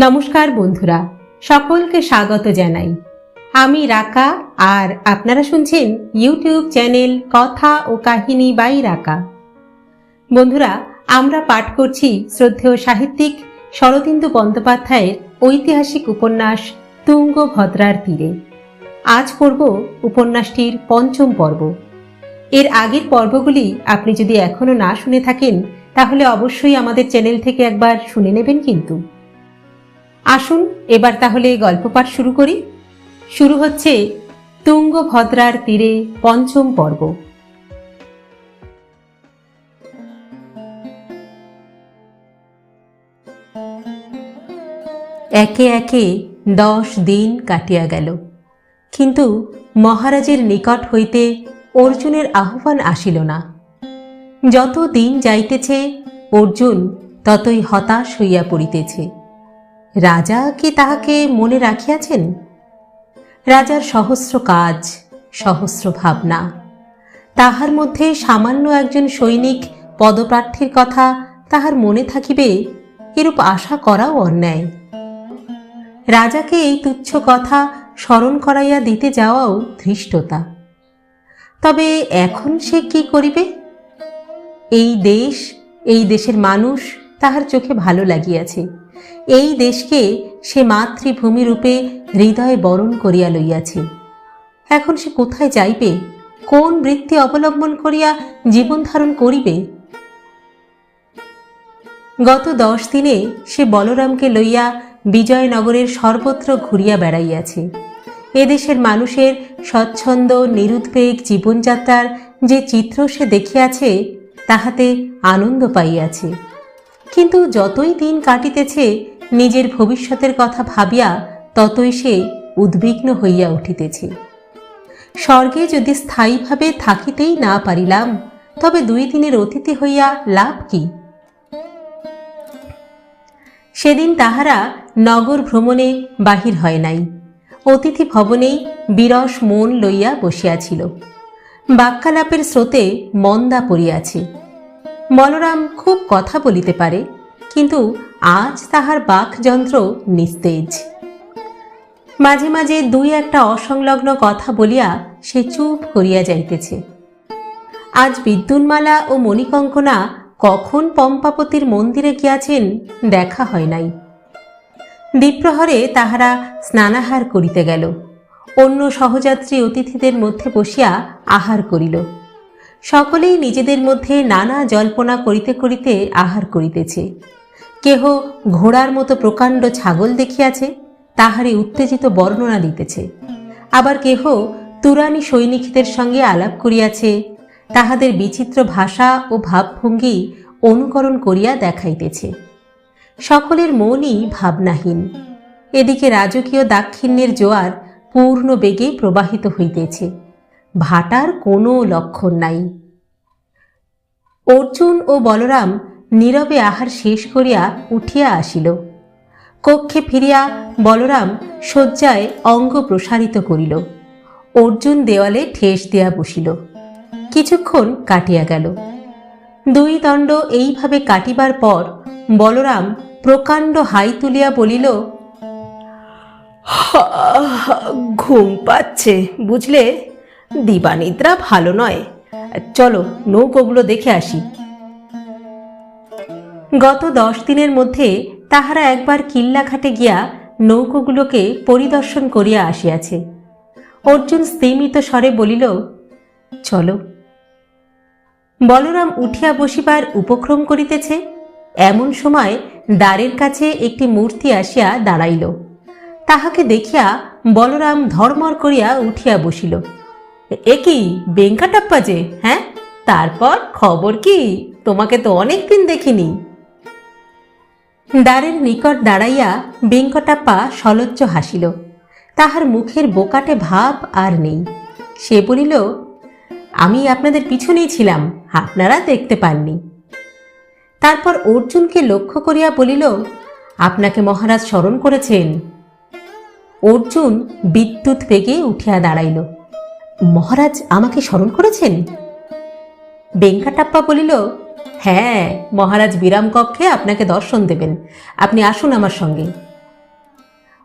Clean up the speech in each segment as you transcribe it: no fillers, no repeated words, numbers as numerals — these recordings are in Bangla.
নমস্কার বন্ধুরা, সকলকে স্বাগত জানাই। আমি রাকা আর আপনারা শুনছেন ইউটিউব চ্যানেল কথা ও কাহিনী বাই রাকা। বন্ধুরা, আমরা পাঠ করছি শ্রদ্ধেয় সাহিত্যিক শরদিন্দু বন্দ্যোপাধ্যায়ের ঐতিহাসিক উপন্যাস তুঙ্গভদ্রার তীরে। আজ পড়ব উপন্যাসটির পঞ্চম পর্ব। এর আগের পর্বগুলি আপনি যদি এখনো না শুনে থাকেন তাহলে অবশ্যই আমাদের চ্যানেল থেকে একবার শুনে নেবেন। কিন্তু আসুন এবার তাহলে গল্প পাঠ শুরু করি। শুরু হচ্ছে তুঙ্গভদ্রার তীরে পঞ্চম পর্ব। একে একে 10 দিন কাটিয়া গেল, কিন্তু মহারাজের নিকট হইতে অর্জুনের আহ্বান আসিল না। যত দিন যাইতেছে অর্জুন ততই হতাশ হইয়া পড়িতেছে। রাজা কি তাহাকে মনে রাখিয়াছেন? রাজার সহস্র কাজ, সহস্র ভাবনা, তাহার মধ্যে সামান্য একজন সৈনিক পদপ্রার্থীর কথা তাহার মনে থাকিবে, এরূপ আশা করাও অন্যায়। রাজাকে এই তুচ্ছ কথা স্মরণ করাইয়া দিতে যাওয়াও ধৃষ্টতা। তবে এখন সে কি করিবে? এই দেশ, এই দেশের মানুষ তাহার চোখে ভালো লাগিয়াছে। এই দেশকে সে মাতৃভূমি রূপে হৃদয়ে বরণ করিয়া লইয়াছে। এখন সে কোথায় যাইবে? কোন বৃত্তি অবলম্বন করিয়া জীবন ধারণ করিবে? গত 10 দিনে সে বলরামকে লইয়া বিজয়নগরের সর্বত্র ঘুরিয়া বেড়াইয়াছে। এদেশের মানুষের স্বচ্ছন্দ নিরুদ্বেগ জীবনযাত্রার যে চিত্র সে দেখিয়াছে তাহাতে আনন্দ পাইয়াছে। কিন্তু যতই দিন কাটিতেছে নিজের ভবিষ্যতের কথা ভাবিয়া ততই সে উদ্বিগ্ন হইয়া উঠিতেছে। স্বর্গে যদি স্থায়ীভাবে থাকিতেই না পারিলাম তবে 2 দিনের অতিথি হইয়া লাভ কি? সেদিন তাহারা নগর ভ্রমণে বাহির হয় নাই, অতিথি ভবনেই বিরস মন লইয়া বসিয়াছিল। বাক্যালাপের স্রোতে মন্দা পড়িয়াছে। বলরাম খুব কথা বলিতে পারে, কিন্তু আজ তাহার বাকযন্ত্র নিস্তেজ। মাঝে মাঝে 2-1টা অসংলগ্ন কথা বলিয়া সে চুপ করিয়া যাইতেছে। আজ বিদ্যুন্মালা ও মণিকঙ্কনা কখন পম্পাপতির মন্দিরে গিয়াছেন দেখা হয় নাই। দ্বিপ্রহরে তাহারা স্নানাহার করিতে গেল। অন্য সহযাত্রী অতিথিদের মধ্যে বসিয়া আহার করিল। সকলেই নিজেদের মধ্যে নানা জল্পনা করিতে করিতে আহার করিতেছে। কেহ ঘোড়ার মতো প্রকাণ্ড ছাগল দেখিয়াছে, তাহারই উত্তেজিত বর্ণনা দিতেছে। আবার কেহ তুরানী সৈনিকদের সঙ্গে আলাপ করিয়াছে, তাহাদের বিচিত্র ভাষা ও ভাবভঙ্গি অনুকরণ করিয়া দেখাইতেছে। সকলের মনই ভাবনাহীন। এদিকে রাজকীয় দাক্ষিণ্যের জোয়ার পূর্ণ বেগে প্রবাহিত হইতেছে, ভাটার কোনো লক্ষণ নাই। অর্জুন ও বলরাম নীরবে আহার শেষ করিয়া উঠিয়া আসিল। কক্ষে ফিরিয়া বলরাম শয্যায় অঙ্গ প্রসারিত করিল। অর্জুন দেওয়ালে ঠেস দিয়া বসিল। কিছুক্ষণ কাটিয়া গেল। 2 দণ্ড এইভাবে কাটিবার পর বলরাম প্রকাণ্ড হাই তুলিয়া বলিল, ঘুম পাচ্ছে বুঝলে, দিবানিদ্রা ভালো নয়, চলো নৌকোগুলো দেখে আসি। গত 10 দিনের মধ্যে তাহারা একবার কিল্লাঘাটে গিয়া নৌকোগুলোকে পরিদর্শন করিয়া আসিয়াছে। অর্জুন স্তিমিত স্বরে বলিল, চলো। বলরাম উঠিয়া বসিবার উপক্রম করিতেছে, এমন সময় দ্বারের কাছে একটি মূর্তি আসিয়া দাঁড়াইল। তাহাকে দেখিয়া বলরাম ধর্মর করিয়া উঠিয়া বসিল। এ কি বেঙ্কাটাপ্পা যে? হ্যাঁ, তারপর খবর কি? তোমাকে তো অনেক দিন দেখিনি। দ্বারের নিকট দাঁড়াইয়া বেঙ্কটাপ্পা সলজ্জ হাসিল। তাহার মুখের বোকাটে ভাব আর নেই। সে বলিল, আমি আপনাদের পিছনেই ছিলাম, আপনারা দেখতে পাননি। তারপর অর্জুনকে লক্ষ্য করিয়া বলিল, আপনাকে মহারাজ স্মরণ করেছেন। অর্জুন বিদ্যুৎ বেগে উঠিয়া দাঁড়াইল। মহারাজ আমাকে স্মরণ করেছেন? বেঙ্কাটাপ্পা বলিল, হ্যাঁ, মহারাজ বিরাম কক্ষে আপনাকে দর্শন দেবেন, আপনি আসুন আমার সঙ্গে।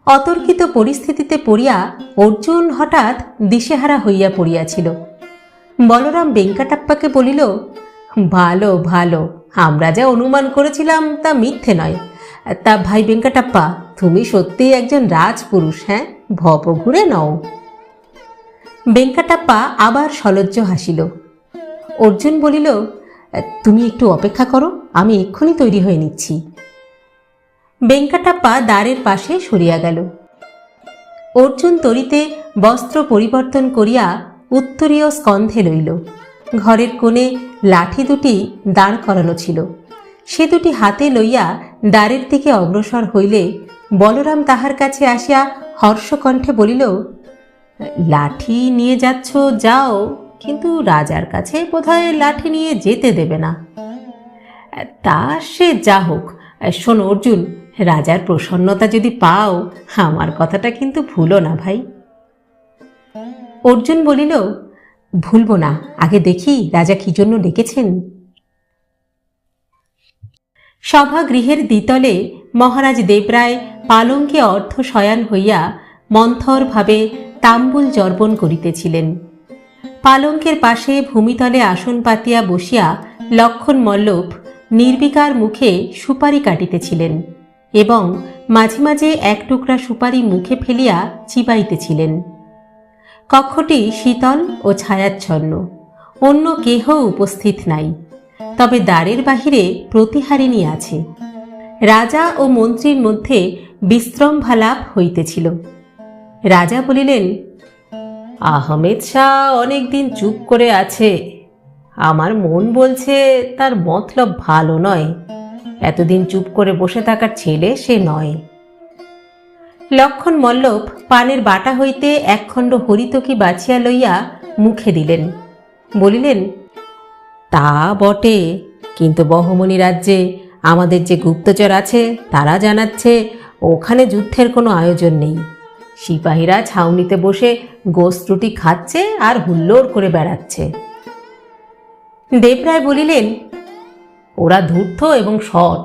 অতর্কিত পরিস্থিতিতে পড়িয়া অর্জুন হঠাৎ দিশেহারা হইয়া পড়িয়াছিল। বলরাম বেঙ্কাটাপ্পাকে বলিল, ভালো ভালো, আমরা যা অনুমান করেছিলাম তা মিথ্যে নয়। তা ভাই বেঙ্কাটাপ্পা, তুমি সত্যিই একজন রাজপুরুষ, হ্যাঁ, ভবঘুরে নও। বেঙ্কাটাপ্পা আবার সলজ্জ হাসিল। অর্জুন বলিল, তুমি একটু অপেক্ষা করো, আমি এক্ষুনি তৈরি হয়ে নিচ্ছি। বেঙ্কাটাপ্পা দ্বারের পাশে সরিয়া গেল। অর্জুন তরিতে বস্ত্র পরিবর্তন করিয়া উত্তরীয় স্কন্ধে লইল। ঘরের কোণে লাঠি দুটি দাঁড় করানো ছিল, সে দুটি হাতে লইয়া দ্বারের দিকে অগ্রসর হইলে বলরাম তাহার কাছে আসিয়া হর্ষকণ্ঠে বলিল, লাঠি নিয়ে যাচ্ছ যাও, কিন্তু রাজার কাছে বোধহয় লাঠি নিয়ে যেতে দেবে না। তা সে যা হোক, শোনো অর্জুন, রাজার প্রসন্নতা যদি পাও, আমার কথাটা কিন্তু ভুলো না ভাই। অর্জুন বলিল, ভুলব না, আগে দেখি রাজা কি জন্য ডেকেছেন। সভাগৃহের দ্বিতলে মহারাজ দেবরায় পালঙ্কে অর্ধ শয়ান হইয়া মন্থরভাবে তাম্বুল জর্পণ করিতেছিলেন। পালঙ্কের পাশে ভূমিতলে আসন পাতিয়া বসিয়া লক্ষণ মল্লভ নির্বিকার মুখে সুপারি কাটিতেছিলেন এবং মাঝে মাঝে এক টুকরা সুপারি মুখে ফেলিয়া চিবাইতেছিলেন। কক্ষটি শীতল ও ছায়াচ্ছন্ন, অন্য কেহ উপস্থিত নাই, তবে দ্বারের বাহিরে প্রতিহারিণী আছে। রাজা ও মন্ত্রীর মধ্যে বিশ্রম্ভালাপ হইতেছিল। রাজা বলিলেন, আহমেদ শাহ অনেকদিন চুপ করে আছে, আমার মন বলছে তার মতলব ভালো নয়, এতদিন চুপ করে বসে থাকার ছেলে সে নয়। লক্ষণ মল্লভ পানের বাটা হইতে একখণ্ড হরিতকি বাছিয়া লইয়া মুখে দিলেন, বলিলেন, তা বটে, কিন্তু বহমনি রাজ্যে আমাদের যে গুপ্তচর আছে তারা জানাচ্ছে ওখানে যুদ্ধের কোনো আয়োজন নেই। সিপাহীরা ছাউনিতে বসে গোস্ত্রুটি খাচ্ছে আর হুল্লোড় করে বেড়াচ্ছে। দেবরায় বলিলেন, ওরা ধূর্ত এবং শট,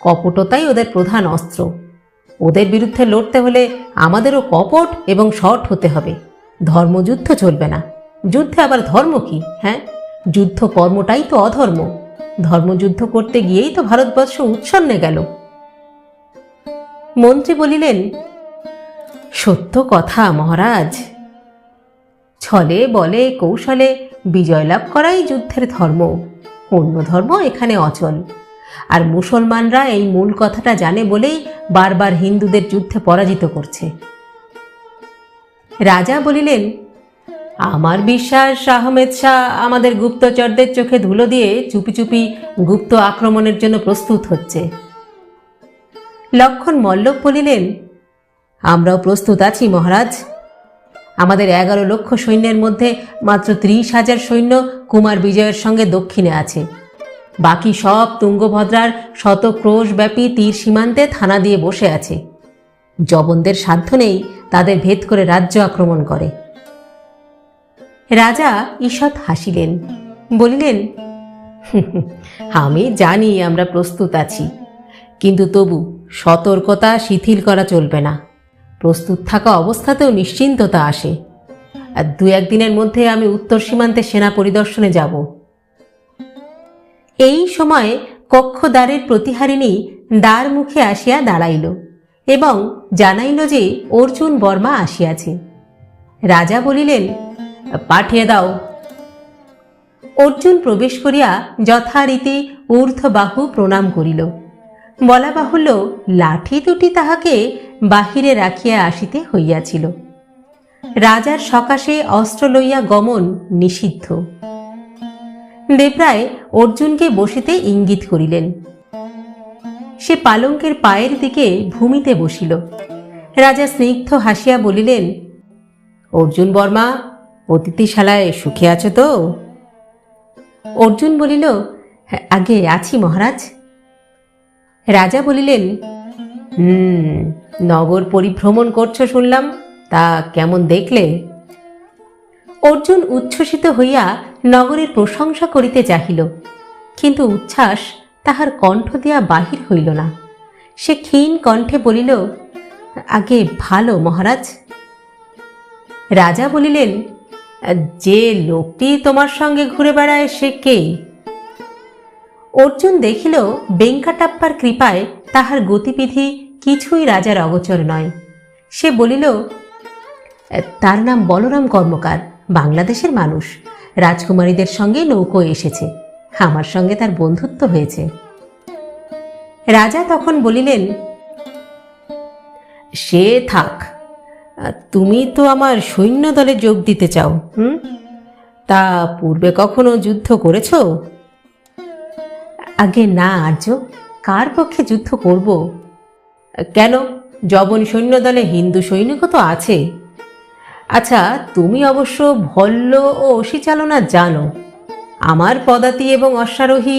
কপটতাই ওদের প্রধান অস্ত্র। ওদের বিরুদ্ধে লড়তে হলে আমাদেরও কপট এবং শট হতে হবে। ধর্মযুদ্ধ চলবে না। যুদ্ধে আবার ধর্ম কি? হ্যাঁ, যুদ্ধ কর্মটাই তো অধর্ম। ধর্মযুদ্ধ করতে গিয়েই তো ভারতবর্ষ উচ্ছন্নে গেল। মন্ত্রী বলিলেন, সত্য কথা মহারাজ, ছলে বলে কৌশলে বিজয় লাভ করাই যুদ্ধের ধর্ম, অন্য ধর্ম এখানে অচল। আর মুসলমানরা এই মূল কথাটা জানে বলেই বারবার হিন্দুদের যুদ্ধে পরাজিত করছে। রাজা বলিলেন, আমার বিশ্বাস আহমেদ শাহ আমাদের গুপ্তচরদের চোখে ধুলো দিয়ে চুপি চুপি গুপ্ত আক্রমণের জন্য প্রস্তুত হচ্ছে। লক্ষণ মল্লভ বলিলেন, আমরাও প্রস্তুত আছি মহারাজ। আমাদের 11 লক্ষ সৈন্যের মধ্যে মাত্র 30,000 সৈন্য কুমার বিজয়ের সঙ্গে দক্ষিণে আছে। বাকি সব তুঙ্গভদ্রার 100 ক্রোশব্যাপী তীর সীমান্তে থানা দিয়ে বসে আছে। জবনদের সাধ্য নেই তাদের ভেদ করে রাজ্য আক্রমণ করে। রাজা ঈষৎ হাসিলেন, বলিলেন, আমি জানি আমরা প্রস্তুত আছি, কিন্তু তবু সতর্কতা শিথিল করা চলবে না। প্রস্তুত থাকা অবস্থাতেও নিশ্চিন্ততা আসে। আর 2-1 দিনের মধ্যে আমি উত্তর সীমান্তে সেনা পরিদর্শনে যাব। এই সময় কক্ষদ্বারের প্রতিহারিণী দ্বার মুখে আসিয়া দাঁড়াইল এবং জানাইল যে অর্জুন বর্মা আসিয়াছে। রাজা বলিলেন, পাঠিয়ে দাও। অর্জুন প্রবেশ করিয়া যথারীতি ঊর্ধ্ববাহু প্রণাম করিল। বলা বাহুল্য, লাঠি দুটি তাহাকে বাহিরে রাখিয়া আসিতে হইয়াছিল। রাজার সকাশে অস্ত্র লইয়া গমন নিষিদ্ধ। দেবরায় অর্জুনকে বসিতে ইঙ্গিত করিলেন। সে পালঙ্কের পায়ের দিকে ভূমিতে বসিল। রাজা স্নিগ্ধ হাসিয়া বলিলেন, অর্জুন বর্মা, অতিথিশালায় সুখে আছো তো? অর্জুন বলিল, আগে আছি মহারাজ। রাজা বলিলেন, নগর পরিভ্রমণ করছো শুনলাম, তা কেমন দেখলে? অর্জুন উচ্ছ্বসিত হইয়া নগরের প্রশংসা করিতে চাহিল, কিন্তু উচ্ছ্বাস তাহার কণ্ঠ দিয়া বাহির হইল না। সে ক্ষীণ কণ্ঠে বলিল, আগে ভালো মহারাজ। রাজা বলিলেন, যে লোকটি তোমার সঙ্গে ঘুরে বেড়ায় সে কে? অর্জুন দেখিল বেঙ্কাটাপ্পার কৃপায় তাহার গতিবিধি কিছুই রাজার অগোচর নয়। সে বলিল, তার নাম বলরাম কর্মকার, বাংলাদেশের মানুষ, রাজকুমারীদের সঙ্গে নৌকোয় এসেছে, আমার সঙ্গে তার বন্ধুত্ব হয়েছে। রাজা তখন বলিলেন, সে থাক, তুমি তো আমার সৈন্য দলে যোগ দিতে চাও, তা পূর্বে কখনো যুদ্ধ করেছ? আগে না আর্য, কার পক্ষে যুদ্ধ করব? কেন, যবন সৈন্য দলে হিন্দু সৈনিকও তো আছে। আচ্ছা, তুমি অবশ্য ভল্ল ও অসি চালনা জানো। আমার পদাতি এবং অশ্বারোহী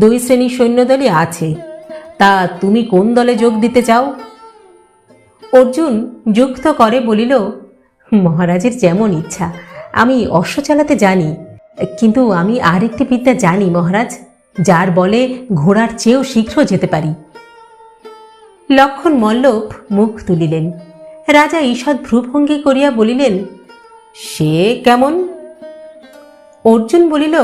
2 শ্রেণীর সৈন্যদলই আছে, তা তুমি কোন দলে যোগ দিতে চাও? অর্জুন যুক্ত করে বলিল, মহারাজের যেমন ইচ্ছা, আমি অশ্ব চালাতে জানি, কিন্তু আমি আরেকটি বিদ্যা জানি মহারাজ, যার বলে ঘোড়ার চেয়েও শীঘ্র যেতে পারি। লক্ষণ মল্লভ মুখ তুলিলেন। রাজা ঈষৎ ভ্রুভঙ্গি করিয়া বলিলেন, সে কেমন? অর্জুন বলিল,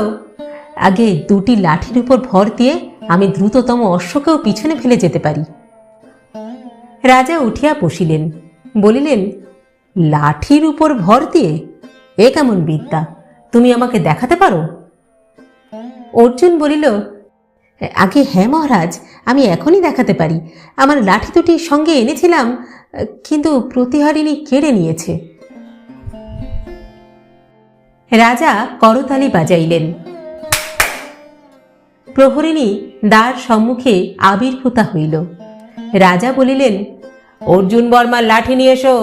আগে 2টি লাঠির উপর ভর দিয়ে আমি দ্রুততম অশ্বকেও পিছনে ফেলে যেতে পারি। রাজা উঠিয়া বসিলেন, বলিলেন, লাঠির উপর ভর দিয়ে? এ কেমন বিদ্যা, তুমি আমাকে দেখাতে পারো? অর্জুন বলিল, আগে হ্যাঁ মহারাজ, আমি এখনই দেখাতে পারি। আমার লাঠি দুটি সঙ্গে এনেছিলাম, কিন্তু প্রতিহারিণী কেড়ে নিয়েছে। রাজা করতালি বাজাইলেন। প্রহরিণী দ্বার সম্মুখে আবির্ভূতা হইল। রাজা বলিলেন, অর্জুন বর্মার লাঠি নিয়ে এসো।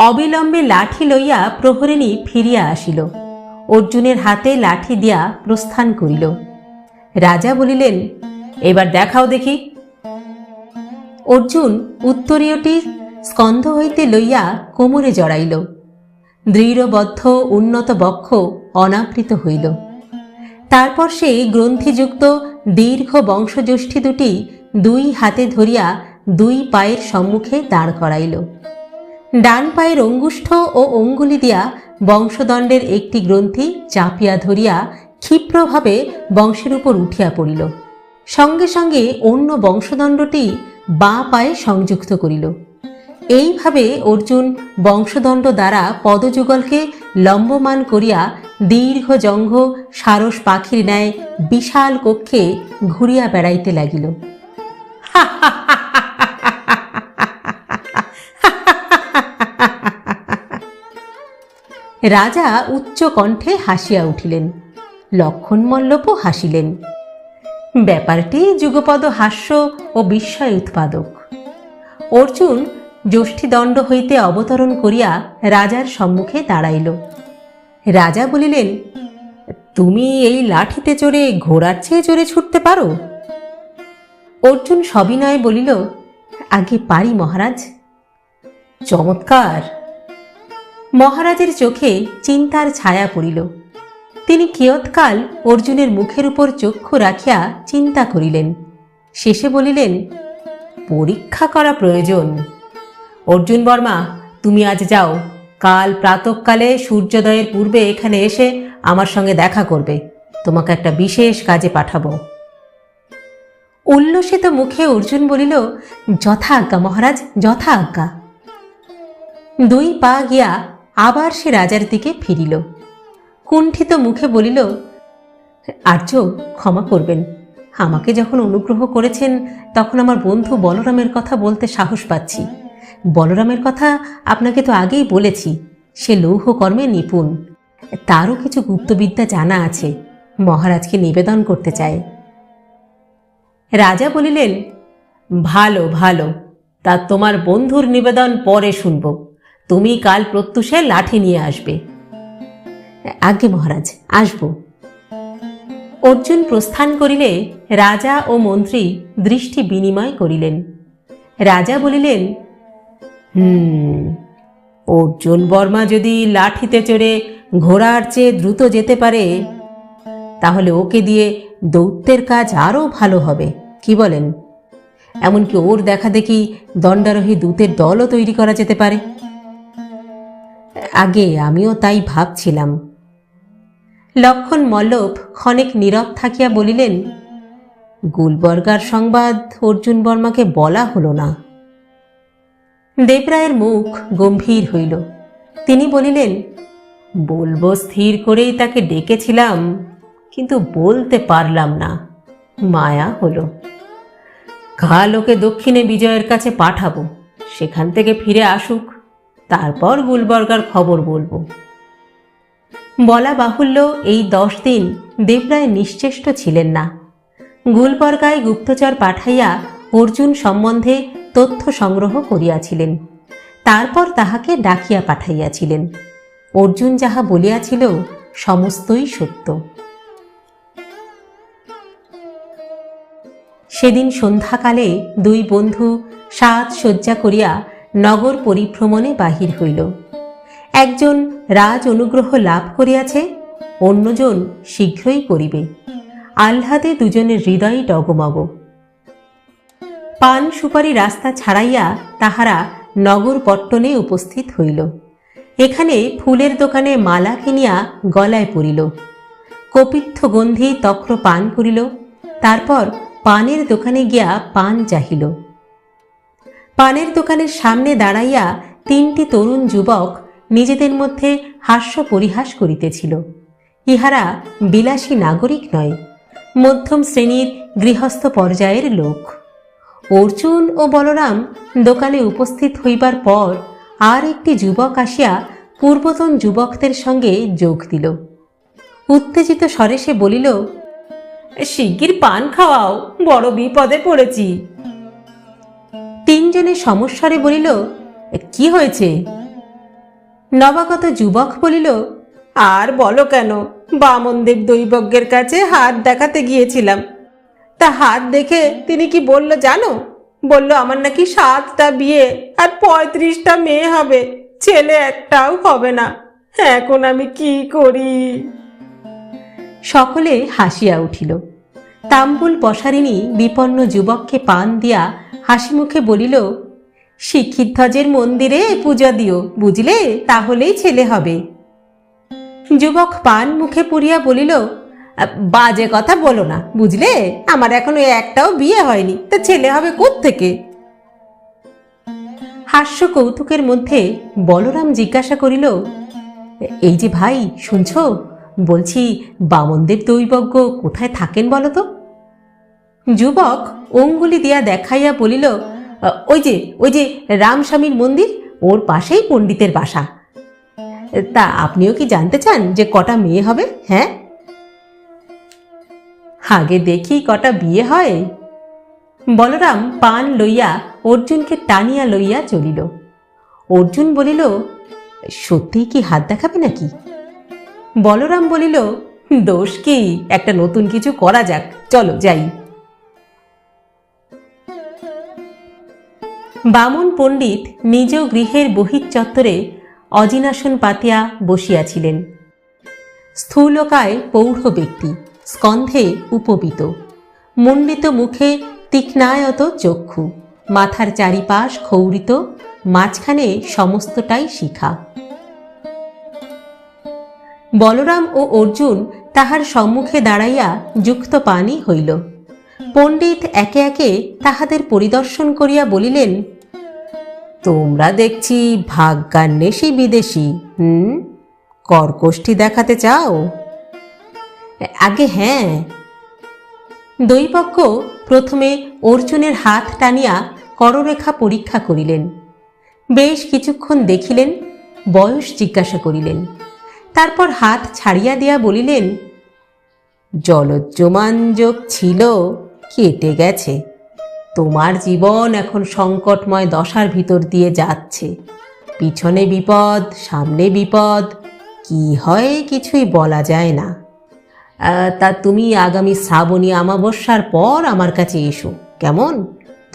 অবিলম্বে লাঠি লইয়া প্রহরিণী ফিরিয়া আসিল। অর্জুনের হাতে লাঠি দিয়া প্রস্থান করিল। রাজা বলিলেন, এবার দেখাও দেখি। অর্জুন উত্তরীয়টি স্কন্ধ হইতে লইয়া কোমরে জড়াইল। দৃঢ়বদ্ধ উন্নত বক্ষ অনাবৃত হইল। তারপর সে গ্রন্থিযুক্ত দীর্ঘ বংশজ্যেষ্ঠী দুটি 2 হাতে ধরিয়া 2 পায়ের সম্মুখে দাঁড় করাইল। ডান পায়ের অঙ্গুষ্ঠ ও অঙ্গুলি দিয়া বংশদণ্ডের একটি গ্রন্থি চাপিয়া ধরিয়া ক্ষিপ্রভাবে বংশের উপর উঠিয়া পড়িল। সঙ্গে সঙ্গে অন্য বংশদণ্ডটি বাঁ পায়ে সংযুক্ত করিল। এইভাবে অর্জুন বংশদণ্ড দ্বারা পদযুগলকে লম্বমান করিয়া দীর্ঘ জঙ্ঘ সারস পাখির ন্যায় বিশাল কক্ষে ঘুরিয়া বেড়াইতে লাগিল। রাজা উচ্চ কণ্ঠে হাসিয়া উঠিলেন। লক্ষণ মল্লভও হাসিলেন। ব্যাপারটি যুগপদ হাস্য ও বিস্ময় উৎপাদক। অর্জুন যষ্ঠিদণ্ড হইতে অবতরণ করিয়া রাজার সম্মুখে দাঁড়াইল। রাজা বলিলেন, তুমি এই লাঠিতে চড়ে ঘোড়ার চেয়ে চড়ে ছুটতে পারো? অর্জুন সবিনয়ে বলিল, আগে পারি মহারাজ। চমৎকার। মহারাজের চোখে চিন্তার ছায়া পড়িল। তিনি কিয়ৎকাল অর্জুনের মুখের উপর চক্ষু রাখিয়া চিন্তা করিলেন। শেষে বলিলেন, পরীক্ষা করা প্রয়োজন। অর্জুন বর্মা, তুমি আজ যাও, কাল প্রাতঃকালে সূর্যোদয়ের পূর্বে এখানে এসে আমার সঙ্গে দেখা করবে। তোমাকে একটা বিশেষ কাজে পাঠাবো। উল্লসিত মুখে অর্জুন বলিল, যথা আজ্ঞা মহারাজ, যথা আজ্ঞা। 2 পা গিয়া আবার সে রাজার দিকে ফিরিল। কুণ্ঠিত মুখে বলিল, আর্য, ক্ষমা করবেন। আমাকে যখন অনুগ্রহ করেছেন তখন আমার বন্ধু বলরামের কথা বলতে সাহস পাচ্ছি। বলরামের কথা আপনাকে তো আগেই বলেছি। সে লৌহ কর্মে নিপুণ, তারও কিছু গুপ্তবিদ্যা জানা আছে, মহারাজকে নিবেদন করতে চায়। রাজা বলিলেন, ভালো ভালো, তা তোমার বন্ধুর নিবেদন পরে শুনব। তুমি কাল প্রত্যুষে লাঠি নিয়ে আসবে। আজ্ঞে মহারাজ, আসব। অর্জুন প্রস্থান করিলে রাজা ও মন্ত্রী দৃষ্টি বিনিময় করিলেন। রাজা বলিলেন, অর্জুন বর্মা যদি লাঠিতে চড়ে ঘোড়ার চেয়ে দ্রুত যেতে পারে, তাহলে ওকে দিয়ে দৌত্যের কাজ আরও ভালো হবে, কি বলেন? এমনকি ওর দেখা দেখি দণ্ডারোহী দূতের দলও তৈরি করা যেতে পারে। আগে আমিও তাই ভাবছিলাম। লক্ষণ মল্লভ ক্ষণেক নীরব থাকিয়া বলিলেন, গুলবর্গার সংবাদ অর্জুন বর্মাকে বলা হলো না। দেবরায়ের মুখ গম্ভীর হইল। তিনি বলিলেন, বলবো স্থির করেই তাকে ডেকেছিলাম, কিন্তু বলতে পারলাম না, মায়া হলো। কাল ওকে দক্ষিণে বিজয়ের কাছে পাঠাবো, সেখান থেকে ফিরে আসুক, তারপর গুলবর্গার খবর বলবো। বলা বাহুল্য, এই 10 দিন দেবরায় নিশ্চেষ্ট ছিলেন না। গুলবর্গায় গুপ্তচর পাঠাইয়া অর্জুন সম্বন্ধে তথ্য সংগ্রহ করিয়াছিলেন, তারপর তাহাকে ডাকিয়া পাঠাইয়াছিলেন। অর্জুন যাহা বলিয়াছিল সমস্তই সত্য। সেদিন সন্ধ্যাকালে দুই বন্ধু সাজসজ্জা করিয়া নগর পরিভ্রমণে বাহির হইল। একজন রাজ অনুগ্রহ লাভ করিয়াছে, অন্যজন শীঘ্রই করিবে। আহ্লাদে দুজনের হৃদয় ডগমগ। পান সুপারি রাস্তা ছাড়াইয়া তাহারা নগর পট্টনে উপস্থিত হইল। এখানে ফুলের দোকানে মালা কিনিয়া গলায় পরিল, কপিত্থ গন্ধি তক্র পান করিল, তারপর পানের দোকানে গিয়া পান চাহিল। পানের দোকানের সামনে দাঁড়াইয়া 3টি তরুণ যুবক নিজেদের মধ্যে হাস্য পরিহাস করিতেছিল। ইহারা বিলাসী নাগরিক নয়, মধ্যম শ্রেণীর গৃহস্থ পর্যায়ের লোক। অর্জুন ও বলরাম দোকানে উপস্থিত হইবার পর আর একটি যুবক আসিয়া পূর্বতন যুবকদের সঙ্গে যোগ দিল। উত্তেজিত স্বরে সে বলিল, শিগগির পান খাওয়াও, বড় বিপদে পড়েছি। 3 জনে সমস্বরে বলিল, কি হয়েছে? নবাগত যুবক বলিল, আর বলো কেন, বামনদেব দৈবজ্ঞের কাছে হাত দেখাতে গিয়েছিলাম। তা হাত দেখে তিনি কি বলল জানো? বলল আমার নাকি 7টা বিয়ে আর 35টা মেয়ে হবে, ছেলে একটাও হবে না। এখন আমি কি করি? সকলে হাসিয়া উঠিল। তাম্বুল পসারিণী বিপন্ন যুবককে পান দিয়া হাসি মুখে বলিল, শিক্ষিত ধ্বজের মন্দিরে পূজা দিও, বুঝলে, তাহলেই ছেলে হবে। যুবক পান মুখে পুরিয়া বলিল, বাজে কথা বলো না, বুঝলে, আমার এখনো একটাও বিয়ে হয়নি, তা ছেলে হবে কোত্থেকে? হাস্য কৌতুকের মধ্যে বলরাম জিজ্ঞাসা করিল, এই যে ভাই, শুনছ, বলছি বামনদেব দৈবজ্ঞ কোথায় থাকেন বলো তো? যুবক অঙ্গুলি দিয়া দেখাইয়া বলিল, ওই যে রামস্বামীর মন্দির, ওর পাশেই পণ্ডিতের বাসা। তা আপনিও কি জানতে চান যে কটা মেয়ে হবে? হ্যাঁ, আগে দেখি কটা বিয়ে হয়। বলরাম পান লইয়া অর্জুনকে টানিয়া লইয়া চলিল। অর্জুন বলিল, সত্যিই কি হাত দেখাবে নাকি? বলরাম বলিল, দোষ কি, একটা নতুন কিছু করা যাক, চলো যাই। বামন পণ্ডিত নিজ গৃহের বহিঃচত্বরে অজিনাসন পাতিয়া বসিয়াছিলেন। স্থূলকায় পৌঢ় ব্যক্তি, স্কন্ধে উপবিত, মুণ্ডিত মুখে তীক্ষ্ণায়ত চক্ষু, মাথার চারিপাশ ক্ষৌরিত, মাঝখানে সমস্তটাই শিখা। বলরাম ও অর্জুন তাহার সম্মুখে দাঁড়াইয়া যুক্ত পানি হইল। পণ্ডিত একে একে তাহাদের পরিদর্শন করিয়া বলিলেন, তোমরা দেখছি ভাগ্যান্বেষী বিদেশী, করকোষ্ঠী দেখাতে চাও? আগে হ্যাঁ। দৈবজ্ঞ প্রথমে অর্জুনের হাত টানিয়া কররেখা পরীক্ষা করিলেন, বেশ কিছুক্ষণ দেখিলেন, বয়স জিজ্ঞাসা করিলেন, তারপর হাত ছাড়িয়া দিয়া বলিলেন, জলজ্জমান যোগ ছিল, কেটে গেছে। তোমার জীবন এখন সংকটময় দশার ভিতর দিয়ে যাচ্ছে, পিছনে বিপদ, সামনে বিপদ, কি হয় কিছুই বলা যায় না। তা তুমি আগামী শ্রাবণী অমাবস্যার পর আমার কাছে এসো, কেমন?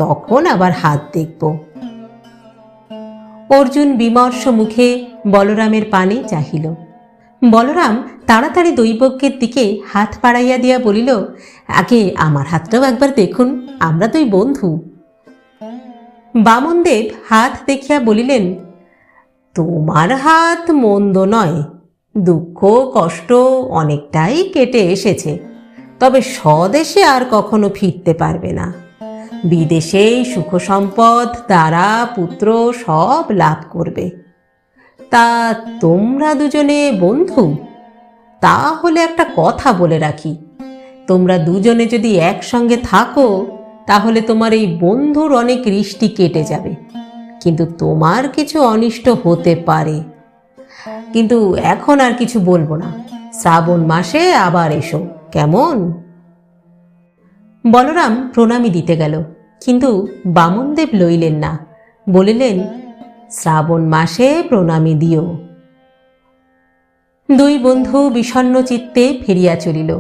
তখন আবার হাত দেখব। অর্জুন বিমর্ষ মুখে বলরামের পানে চাহিল। বলরাম তাড়াতাড়ি দৈবজ্ঞের দিকে হাত বাড়াইয়া দিয়া বলিল, আগে আমার হাতটাও একবার দেখুন, আমরা দুই বন্ধু। বামনদেব হাত দেখিয়া বলিলেন, তোমার হাত মন্দ নয়, দুঃখ কষ্ট অনেকটাই কেটে এসেছে, তবে স্বদেশে আর কখনো ফিরতে পারবে না। বিদেশেই সুখ সম্পদ দ্বারা পুত্র সব লাভ করবে। তা তোমরা দুজনে বন্ধু? তাহলে একটা কথা বলে রাখি, তোমরা দুজনে যদি একসঙ্গে থাকো তাহলে তোমার এই বন্ধুর অনেক রিষ্টি কেটে যাবে, কিন্তু তোমার কিছু অনিষ্ট হতে পারে। কিন্তু এখন আর কিছু বলবো না, শ্রাবণ মাসে আবার এসো, কেমন? বলরাম প্রণামী দিতে গেল, কিন্তু বামনদেব লইলেন না, বলিলেন, শ্রাবণ মাসে প্রণামী দিও। দুই বন্ধু বিষণ্ণ চিত্তে ফিরিয়া চলিল।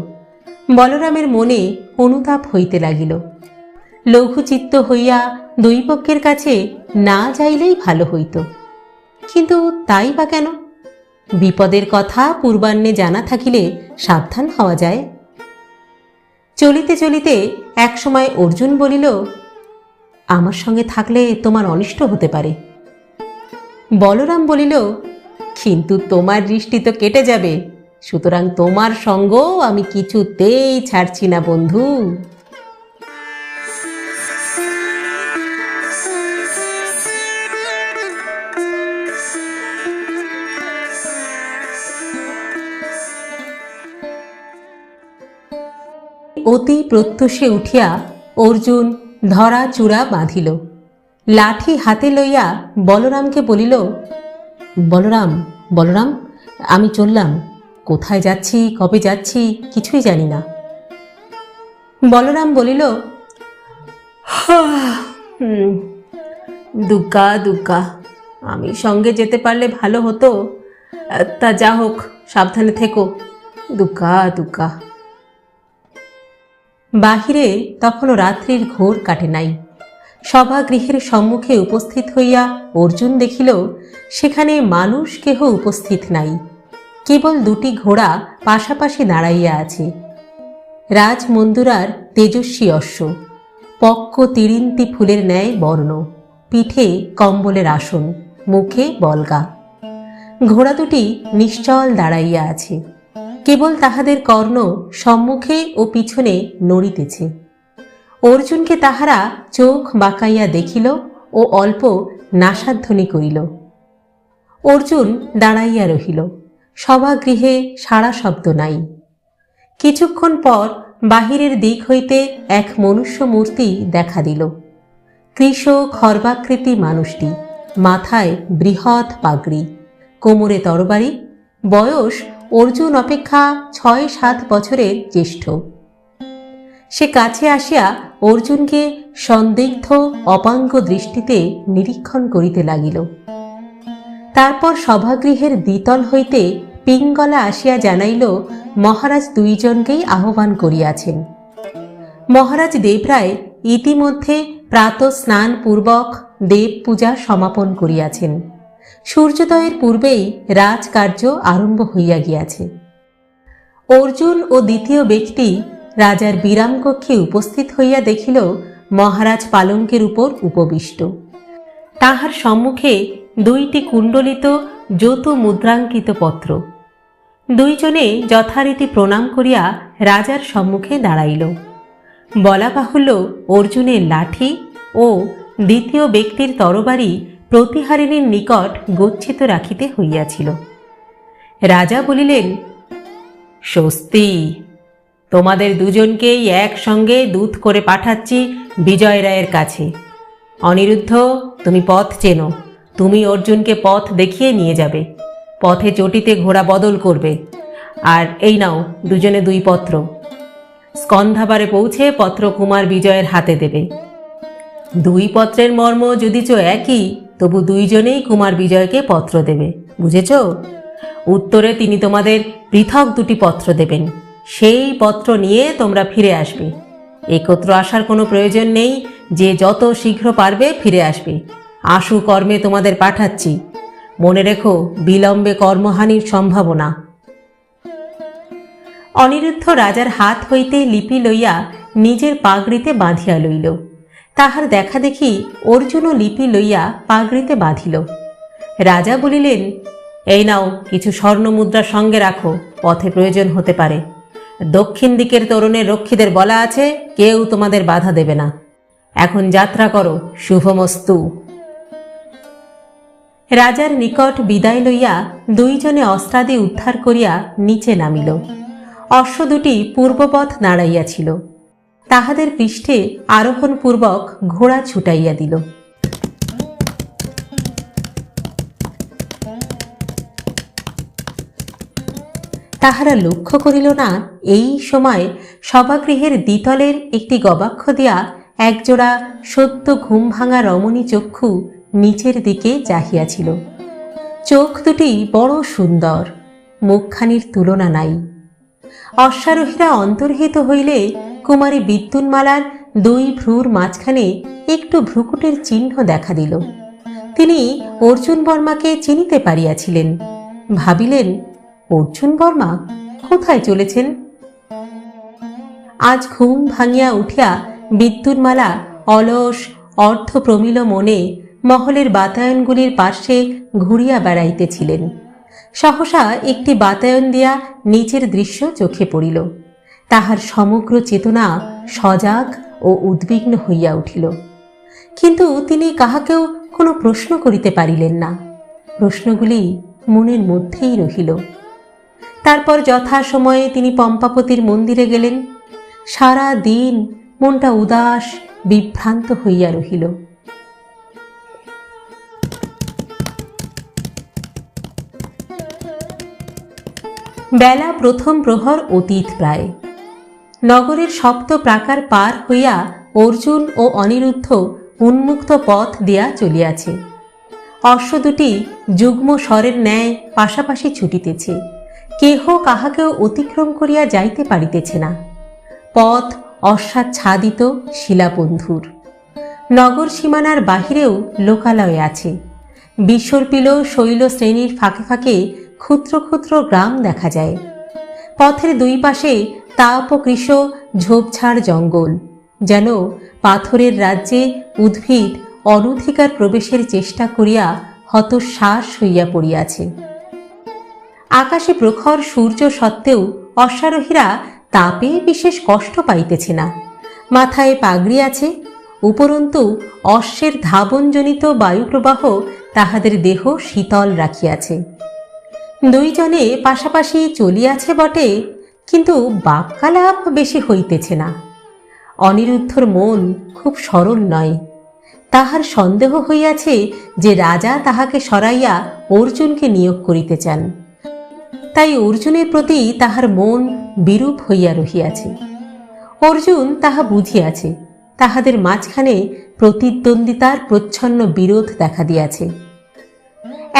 বলরামের মনে অনুতাপ হইতে লাগিল। লঘুচিত্ত হইয়া দুই পক্ষের কাছে না যাইলেই ভালো হইত, কিন্তু তাই বা কেন? বিপদের কথা পূর্বাহ্নে জানা থাকিলে সাবধান হওয়া যায়। চলিতে চলিতে একসময় অর্জুন বলিল, আমার সঙ্গে থাকলে তোমার অনিষ্ট হতে পারে। বলরাম বলিল, কিন্তু তোমার দৃষ্টি তো কেটে যাবে, সুতরাং তোমার সঙ্গ আমি কিছুতেই ছাড়ছি না বন্ধু। অতি প্রত্যুষে উঠিয়া অর্জুন ধরা চূড়া বাঁধিল, লাঠি হাতে লইয়া বলরামকে বলিল, বলরাম বলরাম, আমি চললাম, কোথায় যাচ্ছি কবে যাচ্ছি কিছুই জানি না। বলরাম বলিল, দুগ্গা দুগ্গা, আমি সঙ্গে যেতে পারলে ভালো হতো, তা যা হোক, সাবধানে থেকো, দুগ্গা দুগ্গা। বাহিরে তখনও রাত্রির ঘোর কাটে নাই। সভাগৃহের সম্মুখে উপস্থিত হইয়া অর্জুন দেখিল সেখানে মানুষ কেহ উপস্থিত নাই, কেবল দুটি ঘোড়া পাশাপাশি দাঁড়াইয়া আছে। রাজমন্দুরার তেজস্বী অশ্ব, পক্ক তিরিন্তি ফুলের ন্যায় বর্ণ, পিঠে কম্বলের আসন, মুখে বলগা। ঘোড়া দুটি নিশ্চল দাঁড়াইয়া আছে, কেবল তাহাদের কর্ণ সম্মুখে ও পিছনে নড়িতেছে। অর্জুনকে তাহারা চোখ বাঁকাইয়া দেখিল ও অল্প নাসাধ্বনি করিল। অর্জুন দাঁড়াইয়া রহিল, সভাগৃহে সাড়া শব্দ নাই। কিছুক্ষণ পর বাহিরের দিক হইতে এক মনুষ্য মূর্তি দেখা দিল। কৃশ খর্বাকৃতি মানুষটি, মাথায় বৃহৎ পাগড়ি, কোমরে তরবারি, বয়স অর্জুন অপেক্ষা ৬-৭ বছরের জ্যেষ্ঠ। সে কাছে আসিয়া অর্জুনকে সন্দিগ্ধ অপাঙ্গ দৃষ্টিতে নিরীক্ষণ করিতে লাগিল। তারপর সভাগৃহের দ্বিতল হইতে পিঙ্গলা আসিয়া জানাইল মহারাজ দুইজনকেই আহ্বান করিয়াছেন। মহারাজ দেবরায় ইতিমধ্যে প্রাতঃ স্নান পূর্বক দেব পূজা সমাপন করিয়াছেন। সূর্যোদয়ের পূর্বেই রাজকার্য আরম্ভ হইয়া গিয়াছে। অর্জুন ও দ্বিতীয় ব্যক্তি রাজার বিরামকক্ষে উপস্থিত হইয়া দেখিল মহারাজ পালঙ্কের উপর উপবিষ্ট। তাহার সম্মুখে 2টি কুণ্ডলিত যৌত মুদ্রাঙ্কিত পত্র। দুইজনে যথারীতি প্রণাম করিয়া রাজার সম্মুখে দাঁড়াইল। বলা বাহুল্য অর্জুনের লাঠি ও দ্বিতীয় ব্যক্তির তরবারি প্রতিহারিণীর নিকট গচ্ছিত রাখিতে হইয়াছিল। রাজা বলিলেন, স্বস্তি, তোমাদের দুজনকেই একসঙ্গে দূত করে পাঠাচ্ছি বিজয় রায়ের কাছে। অনিরুদ্ধ, তুমি পথ চেনো, তুমি অর্জুনকে পথ দেখিয়ে নিয়ে যাবে। পথে চটিতে ঘোড়া বদল করবে। আর এই নাও দুজনে 2 পত্র। স্কন্ধাবারে পৌঁছে পত্র কুমার বিজয়ের হাতে দেবে। 2 পত্রের মর্ম যদিচ একই, তবু দুইজনেই কুমার বিজয়কে পত্র দেবে, বুঝেছ? উত্তরে তিনি তোমাদের পৃথক 2টি পত্র দেবেন। সেই পত্র নিয়ে তোমরা ফিরে আসবে। একত্র আসার কোনো প্রয়োজন নেই, যে যত শীঘ্র পারবে ফিরে আসবে। আশু কর্মে তোমাদের পাঠাচ্ছি। মনে রেখো, বিলম্বে কর্মহানির সম্ভাবনা। অনিরুদ্ধ রাজার হাত হইতে লিপি লইয়া নিজের পাগড়িতে বাঁধিয়া লইল। তাহার দেখা দেখি অর্জুনও লিপি লইয়া পাগড়িতে বাঁধিল। রাজা বলিলেন, এই নাও, কিছু স্বর্ণ মুদ্রা সঙ্গে রাখো, পথে প্রয়োজন হতে পারে। দক্ষিণ দিকের তোরণের রক্ষীদের বলা আছে, কেউ তোমাদের বাধা দেবে না। এখন যাত্রা করো, শুভমস্তু। রাজার নিকট বিদায় লইয়া দুইজনে অস্ত্রাদি উদ্ধার করিয়া নিচে নামিল। অশ্ব দুটি পূর্বপথ নাড়াইয়াছিল। তাহাদের পৃষ্ঠে আরোহণপূর্বক ঘোড়া ছুটাইয়া দিল। তাহারা লক্ষ্য করিল না, এই সময় সভাগৃহের দ্বিতলের একটি গবাক্ষ দিয়া একজোড়া সদ্য ঘুম ভাঙা রমণী চক্ষু নিচের দিকে চাহিয়াছিল। চোখ দুটি বড় সুন্দর, মুখখানির তুলনা নাই। অশ্বারোহীরা অন্তর্হিত হইলে কুমারী বিদ্যুন্মালার দুই ভ্রুর মাঝখানে একটু ভ্রুকুটের চিহ্ন দেখা দিল। তিনি অর্জুন বর্মাকে চিনিতে পারিয়াছিলেন। ভাবিলেন, অর্জুন বর্মা কোথায় চলেছেন? আজ ঘুম ভাঙিয়া উঠিয়া বিদ্যুন্মালা অলস অর্ধপ্রমিল মনে মহলের বাতায়নগুলির পার্শ্বে ঘুরিয়া বেড়াইতেছিলেন। সহসা একটি বাতায়ন দিয়া নিচের দৃশ্য চোখে পড়িল। তাহার সমগ্র চেতনা সজাগ ও উদ্বিগ্ন হইয়া উঠিল। কিন্তু তিনি কাহাকেও কোনো প্রশ্ন করিতে পারিলেন না। প্রশ্নগুলি মনের মধ্যেই রহিল। তারপর যথাসময়ে তিনি পম্পাপতির মন্দিরে গেলেন। সারা দিন মনটা উদাস বিভ্রান্ত হইয়া রহিল। বেলা প্রথম প্রহর অতীত প্রায়। নগরের সপ্ত প্রাকার পার হইয়া অর্জুন ও অনিরুদ্ধ উন্মুক্ত পথ দিয়া চলিয়াছে। অশ্ব দুটি যুগ্ম স্বরের ন্যায় পাশাপাশি ছুটিতেছে। কেহ কাহাকেও অতিক্রম করিয়া যাইতে পারিতেছে না। পথ অশ্বাচ্ছাদিত শিলাবন্ধুর। নগর সীমানার বাহিরেও লোকালয় আছে। বিসর্পিল শৈল শ্রেণীর ফাঁকে ফাঁকে ক্ষুদ্র ক্ষুদ্র গ্রাম দেখা যায়। পথের দুই পাশে তাপকৃশ ঝোপঝাড় জঙ্গল, যেন পাথরের রাজ্যে উদ্ভিদ অনধিকার প্রবেশের চেষ্টা করিয়া হতশ্বাস হইয়া পড়িয়াছে। আকাশে প্রখর সূর্য সত্ত্বেও অশ্বারোহীরা তাপে বিশেষ কষ্ট পাইতেছে না। মাথায় পাগড়ি আছে, উপরন্তু অশ্বের ধাবনজনিত বায়ুপ্রবাহ তাহাদের দেহ শীতল রাখিয়াছে। দুইজনে পাশাপাশি চলিয়াছে বটে, কিন্তু বাক্যালাপ বেশি হইতেছে না। অনিরুদ্ধর মন খুব সরল নয়। তাহার সন্দেহ হইয়াছে যে রাজা তাহাকে সরাইয়া অর্জুনকে নিয়োগ করিতে চান। তাই অর্জুনের প্রতি তাহার মন বিরূপ হইয়া রহিয়াছে। অর্জুন তাহা বুঝিয়াছে। তাহাদের মাঝখানে প্রতিদ্বন্দ্বিতার প্রচ্ছন্ন বিরোধ দেখা দিয়াছে।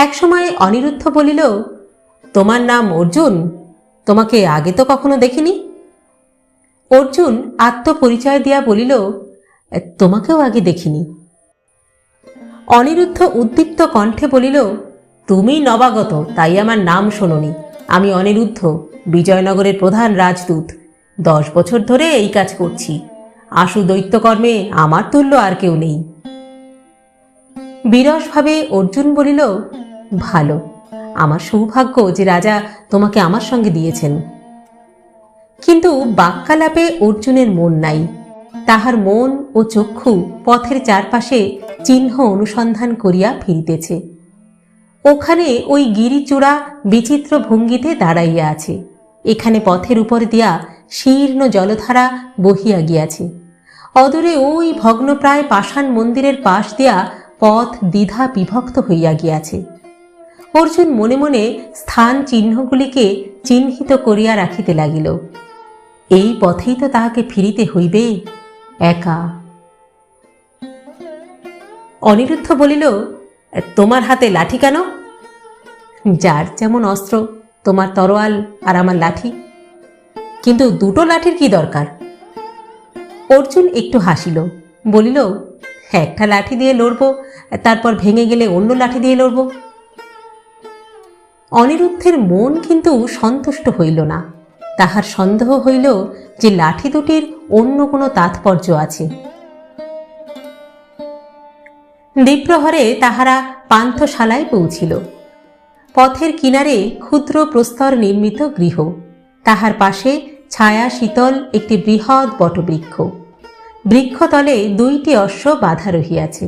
একসময় অনিরুদ্ধ বলিল, তোমার নাম অর্জুন? তোমাকে আগে তো কখনো দেখিনি। অর্জুন আত্মপরিচয় দিয়া বলিল, তোমাকেও আগে দেখিনি। অনিরুদ্ধ উদ্দীপ্ত কণ্ঠে বলিল, তুমি নবাগত, তাই আমার নাম শোনোনি। আমি অনিরুদ্ধ, বিজয়নগরের প্রধান রাজদূত। 10 বছর ধরে এই কাজ করছি। আশু দৈত্যকর্মে আমার তুল্য আর কেউ নেই। বিরসভাবে অর্জুন বলিল, ভালো, আমার সৌভাগ্য যে রাজা তোমাকে আমার সঙ্গে দিয়েছেন। কিন্তু বাক্যালাপে অর্জুনের মন নাই। তাহার মন ও চক্ষু পথের চারপাশে চিহ্ন অনুসন্ধান করিয়া ফিরিতেছে। ওখানে ওই গিরিচূড়া বিচিত্র ভঙ্গিতে দাঁড়াইয়া আছে। এখানে পথের উপর দিয়া শীর্ণ জলধারা বহিয়া গিয়াছে। অদূরে ওই ভগ্নপ্রায় পাষাণ মন্দিরের পাশ দিয়া পথ দ্বিধা বিভক্ত হইয়া গিয়াছে। অর্জুন মনে মনে স্থান চিহ্নগুলিকে চিহ্নিত করিয়া রাখিতে লাগিল। এই পথেই তো তাহাকে ফিরিতে হইবে, একা। অনিরুদ্ধ বলিল, তোমার হাতে লাঠি কেন? যার যেমন অস্ত্র, তোমার তরোয়াল আর আমার লাঠি। কিন্তু দুটো লাঠির কি দরকার? অর্জুন একটু হাসিল, বলিল, একটা লাঠি দিয়ে লড়ব, তারপর ভেঙে গেলে অন্য লাঠি দিয়ে লড়ব। অনিরুদ্ধের মন কিন্তু সন্তুষ্ট হইল না। তাহার সন্দেহ হইল যে লাঠি দুটির অন্য কোনো তাৎপর্য আছে। দ্বিপ্রহরে তাহারা পান্থশালায় পৌঁছিল। পথের কিনারে ক্ষুদ্র প্রস্তর নির্মিত গৃহ, তাহার পাশে ছায়া শীতল একটি বৃহৎ বটবৃক্ষ। বৃক্ষতলে 2টি অশ্ব বাঁধা রহিয়াছে।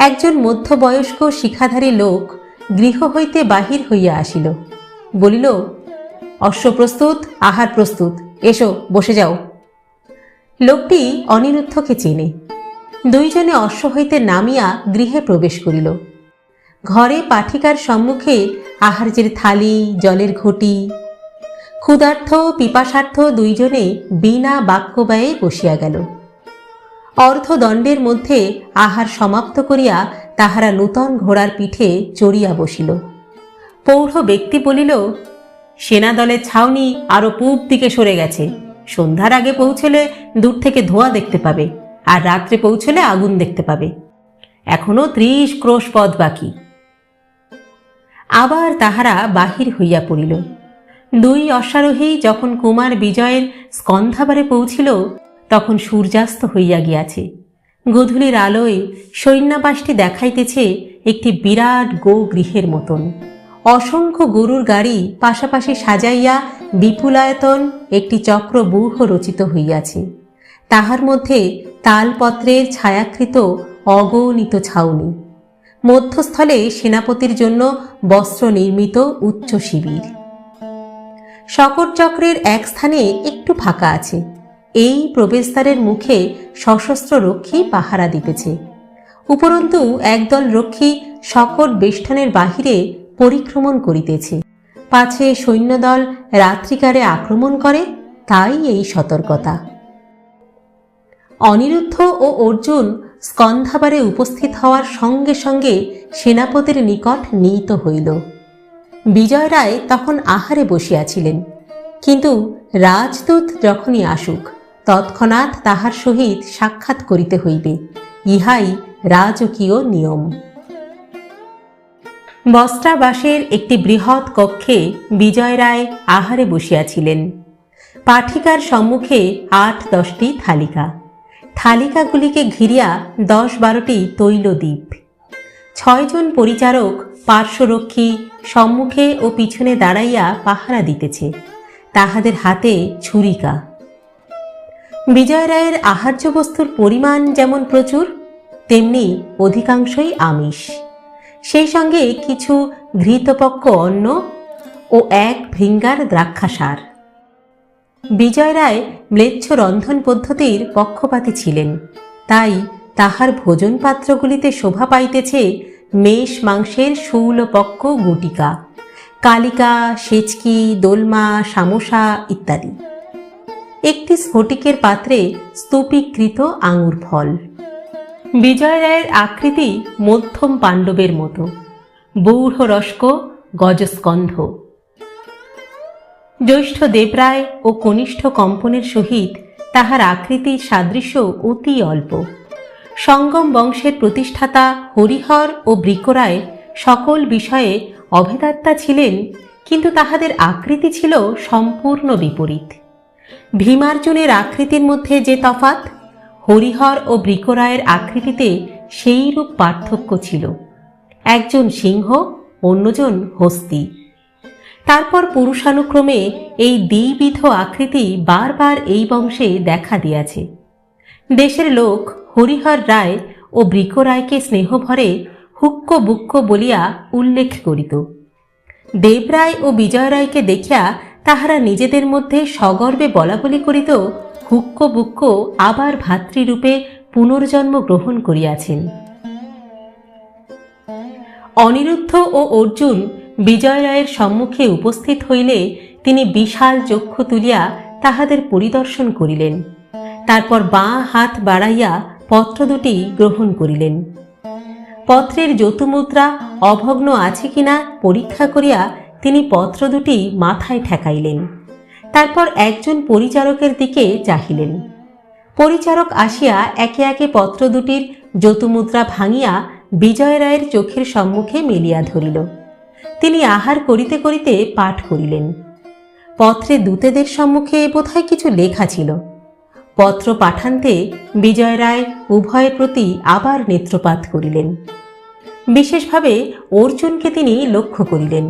একজন মধ্যবয়স্ক শিখাধারী লোক গৃহ হইতে বাহির হইয়া আসিল, বলিল, অশ্ব প্রস্তুত, আহার প্রস্তুত, এসো বসে যাও। লোকটি অনিরুদ্ধকে চেনে। 2 জনে অশ্ব হইতে নামিয়া গৃহে প্রবেশ করিল। ঘরে পাঠিকার সম্মুখে আহার্যের থালি, জলের ঘটি। ক্ষুধার্থ পিপাসার্থ 2 জনে বিনা বাক্য ব্যয়ে বসিয়া গেল। অর্ধদণ্ডের মধ্যে আহার সমাপ্ত করিয়া তাহারা নূতন ঘোড়ার পিঠে চড়িয়া বসিল। পৌঢ় ব্যক্তি বলিল, সেনাদলের ছাউনি আরো পূব দিকে সরে গেছে। সন্ধ্যার আগে পৌঁছলে দূর থেকে ধোঁয়া দেখতে পাবে, আর রাত্রে পৌঁছলে আগুন দেখতে পাবে। এখনো 30 ক্রোশ পথ বাকি। আবার তাহারা বাহির হইয়া পড়িল। 2 অশ্বারোহী যখন কুমার বিজয়ের স্কন্ধাবারে পৌঁছিল, তখন সূর্যাস্ত হইয়া গিয়াছে। গোধূলির আলোয় সৈন্যাবাসটি দেখাইতেছে একটি বিরাট গো গৃহের মতন। অসংখ্য গরুর গাড়ি পাশাপাশি সাজাইয়া বিপুলায়তন একটি চক্রব্যূহ রচিত হইয়াছে। তাহার মধ্যে তালপত্রের ছায়াকৃত অগণিত ছাউনি। মধ্যস্থলে সেনাপতির জন্য বস্ত্র নির্মিত উচ্চ শিবির। শকট চক্রের এক স্থানে একটু ফাঁকা আছে। এই প্রবেশদ্বারের মুখে সশস্ত্র রক্ষী পাহারা দিতেছে। উপরন্তু একদল রক্ষী শকট বেষ্টনের বাহিরে পরিক্রমণ করিতেছে, পাছে সৈন্যদল রাত্রিকারে আক্রমণ করে, তাই এই সতর্কতা। অনিরুদ্ধ ও অর্জুন স্কন্ধাবারে উপস্থিত হওয়ার সঙ্গে সঙ্গে সেনাপতির নিকট নীত হইল। বিজয় রায় তখন আহারে বসিয়াছিলেন, কিন্তু রাজদূত যখনই আসুক তৎক্ষণাৎ তাহার সহিত সাক্ষাৎ করিতে হইবে, ইহাই রাজকীয় নিয়ম। বস্ত্রাবাসের একটি বৃহৎ কক্ষে বিজয় রায় আহারে বসিয়াছিলেন। পাঠিকার সম্মুখে 8-10টি থালিকা। থালিকাগুলিকে ঘিরিয়া 10-12টি তৈলদ্বীপ। 6 জন পরিচারক পার্শ্বরক্ষী সম্মুখে ও পিছনে দাঁড়াইয়া পাহারা দিতেছে, তাহাদের হাতে ছুরিকা। বিজয় রায়ের আহার্য বস্তুর পরিমাণ যেমন প্রচুর, তেমনি অধিকাংশই আমিষ, সেই সঙ্গে কিছু ঘৃতপক্ক অন্ন ও 1 ভৃঙ্গার দ্রাক্ষাসার। বিজয় রায় ম্লেচ্ছ রন্ধন পদ্ধতির পক্ষপাতী ছিলেন, তাই তাহার ভোজন পাত্রগুলিতে শোভা পাইতেছে মেষ মাংসের শূলপক্ক গুটিকা, কালিকা, সেচকি, দোলমা, সামোসা ইত্যাদি। একটি স্ফটিকের পাত্রে স্তূপীকৃত আঙুর ফল। বিজয় রায়ের আকৃতি মধ্যম পাণ্ডবের মতো, বৌঢ় রস্ক, গজস্কন্ধ। জ্যৈষ্ঠ দেবরায় ও কনিষ্ঠ কম্পনের সহিত তাহার আকৃতির সাদৃশ্য অতি অল্প। সঙ্গম বংশের প্রতিষ্ঠাতা হরিহর ও বৃকরায় সকল বিষয়ে অভেদাত্তা ছিলেন, কিন্তু তাহাদের আকৃতি ছিল সম্পূর্ণ বিপরীত। ভীমার্জুনের আকৃতির মধ্যে যে তফাৎ, হরিহর ও বৃকরায়ের আকৃতিতে সেইরূপ পার্থক্য ছিল। একজন সিংহ, অন্যজন হস্তি। তারপর পুরুষানুক্রমে এই দ্বিবিধ আকৃতি বারবার এই বংশে দেখা দিয়াছে। দেশের লোক হরিহর রায় ও বৃকরায়কে স্নেহভরে হুক্ক বুক্ক বলিয়া উল্লেখ করিত। দেবরায় ও বিজয় রায়কে দেখিয়া তাহারা নিজেদের মধ্যে সগর্বে বলাবলি করিত, হুক্ক বুক্ক আবার ভাতৃরূপে পুনর্জন্ম গ্রহণ করিয়াছেন। অনিরুদ্ধ ও অর্জুন বিজয় রায়ের সম্মুখে উপস্থিত হইলে তিনি বিশাল চক্ষু তুলিয়া তাহাদের পরিদর্শন করিলেন। তারপর বাঁ হাত বাড়াইয়া পত্র 2টি গ্রহণ করিলেন। পত্রের যতুমুদ্রা অভগ্ন আছে কিনা পরীক্ষা করিয়া তিনি পত্র 2টি মাথায় ঠেকাইলেন। তারপর একজন পরিচারকের দিকে চাহিলেন। পরিচারক আসিয়া একে একে পত্র 2টির যতুমুদ্রা ভাঙিয়া বিজয় রায়ের চোখের সম্মুখে মেলিয়া ধরিল। তিনি আহার করিতে করিতে পাঠ করিলেন। পত্রে দূতেদের সম্মুখে বোধহয় কিছু লেখা ছিল। পত্র পাঠান্তে বিজয় রায় উভয়ের প্রতি আবার নেত্রপাত করিলেন। বিশেষভাবে অর্জুনকে তিনি লক্ষ্য করিলেন।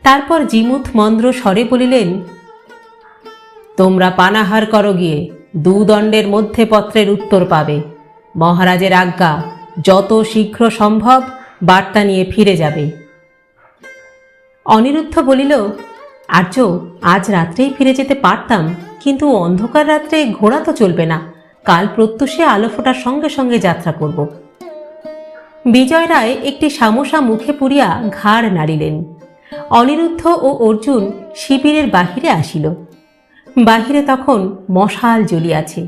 তারপর জিমুথ মন্দ্র স্বরে বলিলেন, তোমরা পানাহার করো গিয়ে, 2 দণ্ডের মধ্যে পত্রের উত্তর পাবে। মহারাজের আজ্ঞা, যত শীঘ্র সম্ভব বার্তা নিয়ে ফিরে যাবে। অনিরুদ্ধ বলিল, আর্য, আজ রাত্রেই ফিরে যেতে পারতাম, কিন্তু অন্ধকার রাত্রে ঘোড়া তো চলবে না। কাল প্রত্যুষে আলো ফোটার সঙ্গে সঙ্গে যাত্রা করব। বিজয় রায় একটি সামোসা মুখে পুরিয়া ঘাড় নাড়িলেন। অনিরুদ্ধ ও অর্জুন শিবিরের বাহিরে আসিল। বাহিরে তখন মশাল জ্বলিয়াছে।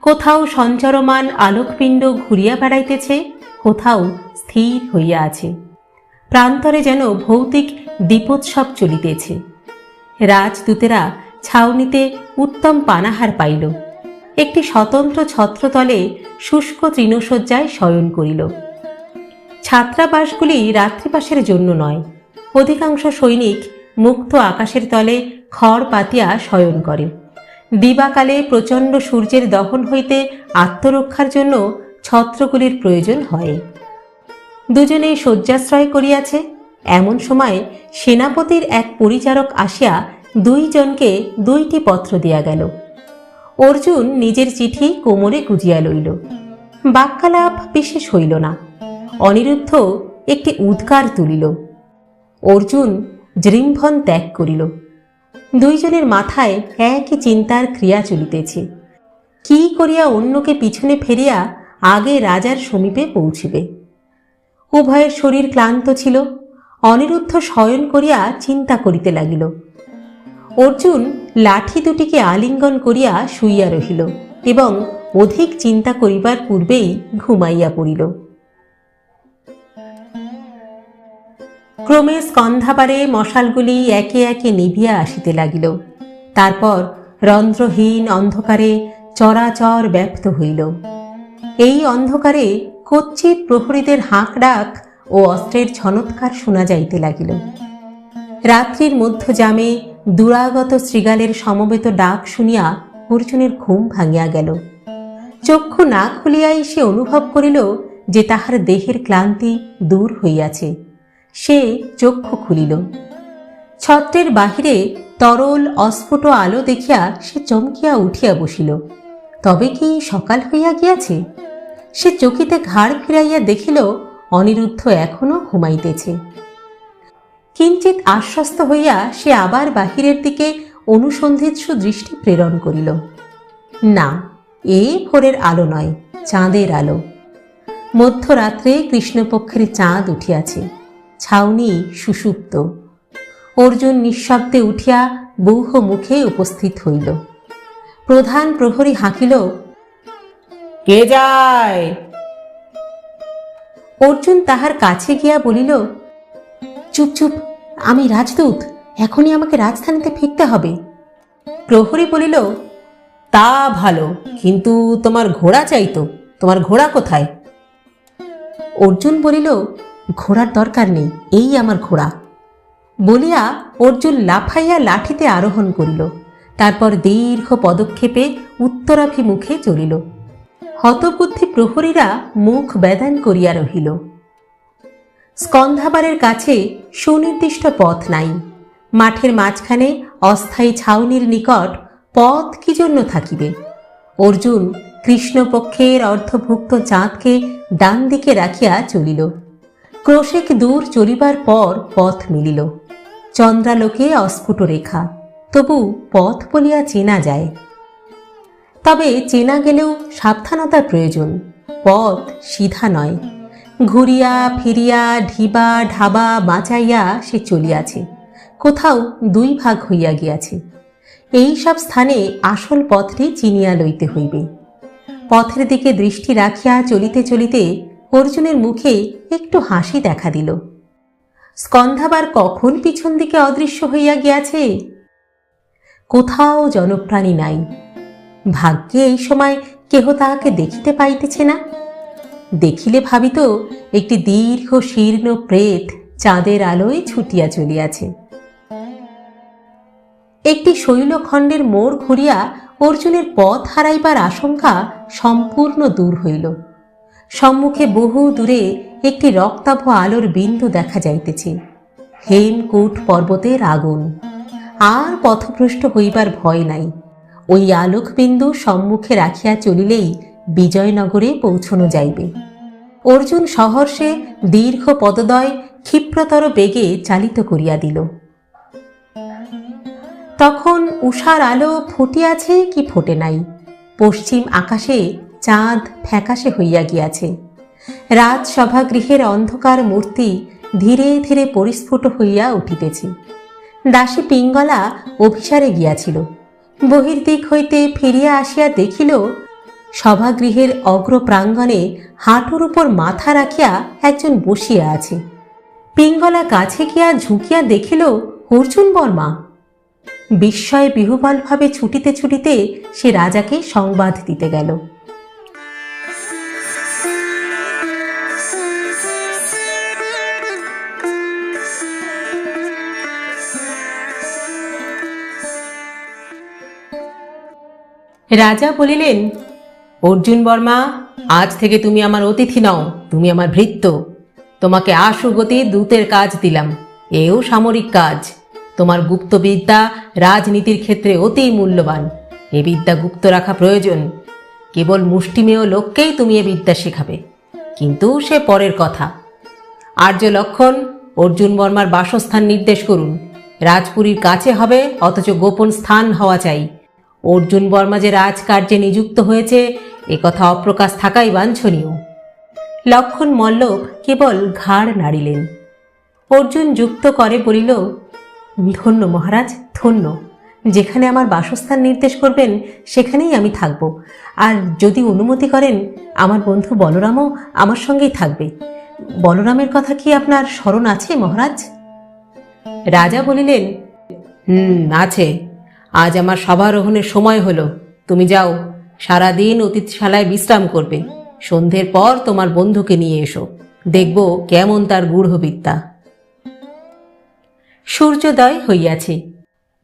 কোথাও সঞ্চরমান আলোকপিণ্ড ঘুরিয়া বেড়াইতেছে, কোথাও স্থির হইয়া আছে। প্রান্তরে যেন ভৌতিক দীপোৎসব চলিতেছে। রাজদূতেরা ছাউনিতে উত্তম পানাহার পাইল। একটি স্বতন্ত্র ছত্রতলে শুষ্ক তৃণশয্যায় শয়ন করিল। ছাত্রাবাসগুলি রাত্রিবাসের জন্য নয়। অধিকাংশ সৈনিক মুক্ত আকাশের তলে খড় পাতিয়া শয়ন করে। দিবাকালে প্রচণ্ড সূর্যের দহন হইতে আত্মরক্ষার জন্য ছত্রগুলির প্রয়োজন হয়। দুজনেই শয্যাশ্রয় করিয়াছে। এমন সময় সেনাপতির এক পরিচারক আসিয়া 2 জনকে 2টি পত্র দিয়া গেল। অর্জুন নিজের চিঠি কোমরে গুজিয়া লইল। বাক্যালাপ বিশেষ হইল না। অনিরুদ্ধ একটি উদ্গার তুলিল। অর্জুন জৃম্ভন ত্যাগ করিল। 2 জনের মাথায় একই চিন্তার ক্রিয়া চলিতেছে। কি করিয়া অন্যকে পিছনে ফেরিয়া আগে রাজার সমীপে পৌঁছিবে। উভয়ের শরীর ক্লান্ত ছিল। অনিরুদ্ধ শয়ন করিয়া চিন্তা করিতে লাগিল। অর্জুন লাঠি দুটিকে আলিঙ্গন করিয়া শুইয়া রহিল এবং অধিক চিন্তা করিবার পূর্বেই ঘুমাইয়া পড়িল। ক্রমে স্কন্ধাবারে মশালগুলি একে একে নিভিয়া আসিতে লাগিল। তারপর রন্ধ্রহীন অন্ধকারে চরাচর ব্যাপ্ত হইল। এই অন্ধকারে কচ্ছিৎ প্রহরীদের হাঁক ডাক ও অস্ত্রের ঝনৎকার শোনা যাইতে লাগিল। রাত্রির মধ্যযামে দুরাগত শৃগালের সমবেত ডাক শুনিয়া অর্জুনের ঘুম ভাঙিয়া গেল। চক্ষু না খুলিয়াই সে অনুভব করিল যে তাহার দেহের ক্লান্তি দূর হইয়াছে। সে চক্ষু খুলিল। ছত্রের বাহিরে তরল অস্ফুট আলো দেখিয়া সে চমকিয়া উঠিয়া বসিল। তবে কি সকাল হইয়া গিয়াছে? সে চকিতে ঘাড় ফিরাইয়া দেখিল অনিরুদ্ধ এখনো ঘুমাইতেছে। কিঞ্চিত আশ্বস্ত হইয়া সে আবার বাহিরের দিকে অনুসন্ধিৎসু দৃষ্টি প্রেরণ করিল। না, এ ভোরের আলো নয়, চাঁদের আলো। মধ্যরাত্রে কৃষ্ণপক্ষের চাঁদ উঠিয়াছে। ছাউনি সুষুপ্ত। অর্জুন নিঃশব্দে উঠিয়া বৌহ মুখে উপস্থিত হইল। প্রধান প্রহরী হাঁকিল, কে যায়? অর্জুন তাহার কাছে গিয়া বলিল, চুপ চুপ, আমি রাজদূত, এখনই আমাকে রাজধানীতে ফিরতে হবে। প্রহরী বলিল, তা ভালো, কিন্তু তোমার ঘোড়া চাই তো, তোমার ঘোড়া কোথায়? অর্জুন বলিল, ঘোড়ার দরকার নেই, এই আমার ঘোড়া। বলিয়া অর্জুন লাফাইয়া লাঠিতে আরোহণ করিল। তারপর দীর্ঘ পদক্ষেপে উত্তরাভিমুখে চলিল। হতবুদ্ধি প্রহরীরা মুখ বেদান করিয়া রহিল। স্কন্ধাবারের কাছে সুনির্দিষ্ট পথ নাই। মাঠের মাঝখানে অস্থায়ী ছাউনির নিকট পথ কি জন্য থাকিবে? অর্জুন কৃষ্ণপক্ষের অর্ধভুক্ত চাঁদকে ডান দিকে রাখিয়া চলিল। ক্রোশেক দূর চলিবার পর পথ মিলিল। চন্দ্রালোকে অস্ফুট রেখা, তবু পথ বলিয়া চেনা যায়। তবে চেনা গেলেও সাবধানতার প্রয়োজন। পথ সিধা নয়। ঘুরিয়া ফিরিয়া ঢিবা ঢাবা বাঁচাইয়া সে চলিয়াছে। কোথাও 2 ভাগ হইয়া গিয়াছে। এই সব স্থানে আসল পথটি চিনিয়া লইতে হইবে। পথের দিকে দৃষ্টি রাখিয়া চলিতে চলিতে অর্জুনের মুখে একটু হাসি দেখা দিল। স্কন্ধাবার কখন পিছন দিকে অদৃশ্য হইয়া গিয়াছে? কোথাও জনপ্রাণী নাই। ভাগ্যে এই সময় কেহ তাহাকে দেখিতে পাইতেছে না। দেখিলে ভাবিত একটি দীর্ঘ শীর্ণ প্রেত চাঁদের আলোয় ছুটিয়া চলিয়াছে। একটি শৈলখণ্ডের মোড় ঘুরিয়া অর্জুনের পথ হারাইবার আশঙ্কা সম্পূর্ণ দূর হইল। সম্মুখে বহু দূরে একটি রক্তাভ আলোর বিন্দু দেখা যাইতেছে। হেমকূট পর্বতের আগুন। আর পথভ্রষ্ট হইবার ভয় নাই। ওই আলোকবিন্দু সম্মুখে রাখিয়া চলিলেই বিজয়নগরে পৌঁছানো যাইবে। অর্জুন সহর্ষে দীর্ঘ পদদয় ক্ষিপ্রতর বেগে চালিত করিয়া দিল। তখন উষার আলো ফুটিয়াছে কি ফোটে নাই। পশ্চিম আকাশে চাঁদ ফ্যাকাশে হইয়া গিয়াছে। রাজসভাগৃহের অন্ধকার মূর্তি ধীরে ধীরে পরিস্ফুট হইয়া উঠিতেছে। দাসী পিঙ্গলা অভিসারে গিয়াছিল। বহির্দিক হইতে ফিরিয়া আসিয়া দেখিল সভাগৃহের অগ্রপ্রাঙ্গণে হাঁটুর উপর মাথা রাখিয়া একজন বসিয়া আছে। পিঙ্গলা কাছে গিয়া ঝুঁকিয়া দেখিল অর্জুন বর্মা। বিস্ময়ে বিহ্বলভাবে ছুটিতে ছুটিতে সে রাজাকে সংবাদ দিতে গেল। রাজা বলিলেন, অর্জুন বর্মা, আজ থেকে তুমি আমার অতিথি নও, তুমি আমার ভৃত্য। তোমাকে আশুগতি দূতের কাজ দিলাম, এও সামরিক কাজ। তোমার গুপ্তবিদ্যা রাজনীতির ক্ষেত্রে অতি মূল্যবান। এ বিদ্যা গুপ্ত রাখা প্রয়োজন। কেবল মুষ্টিমেয় লোককেই তুমি এ বিদ্যা শেখাবে, কিন্তু সে পরের কথা। আর্য লক্ষণ, অর্জুন বর্মার বাসস্থান নির্দেশ করুন। রাজপুরীর কাছে হবে, অথচ গোপন স্থান হওয়া চাই। অর্জুন বর্মা যে রাজকার্যে নিযুক্ত হয়েছে এ কথা অপ্রকাশ থাকাই বাঞ্ছনীয়। লক্ষণ মল্লক কেবল ঘাড় নাড়িলেন। অর্জুন যুক্ত করে বলিল, ধন্য মহারাজ, ধন্য। যেখানে আমার বাসস্থান নির্দেশ করবেন সেখানেই আমি থাকব। আর যদি অনুমতি করেন, আমার বন্ধু বলরামও আমার সঙ্গেই থাকবে। বলরামের কথা কি আপনার স্মরণ আছে মহারাজ? রাজা বলিলেন, আছে। আজ আমার সভারোহণের সময় হলো। তুমি যাও, সারাদিন অতিথিশালায় বিশ্রাম করবে। সন্ধ্যের পর তোমার বন্ধুকে নিয়ে এসো, দেখব কেমন তার গূঢ়বিদ্যা। সূর্যোদয় হইয়াছে।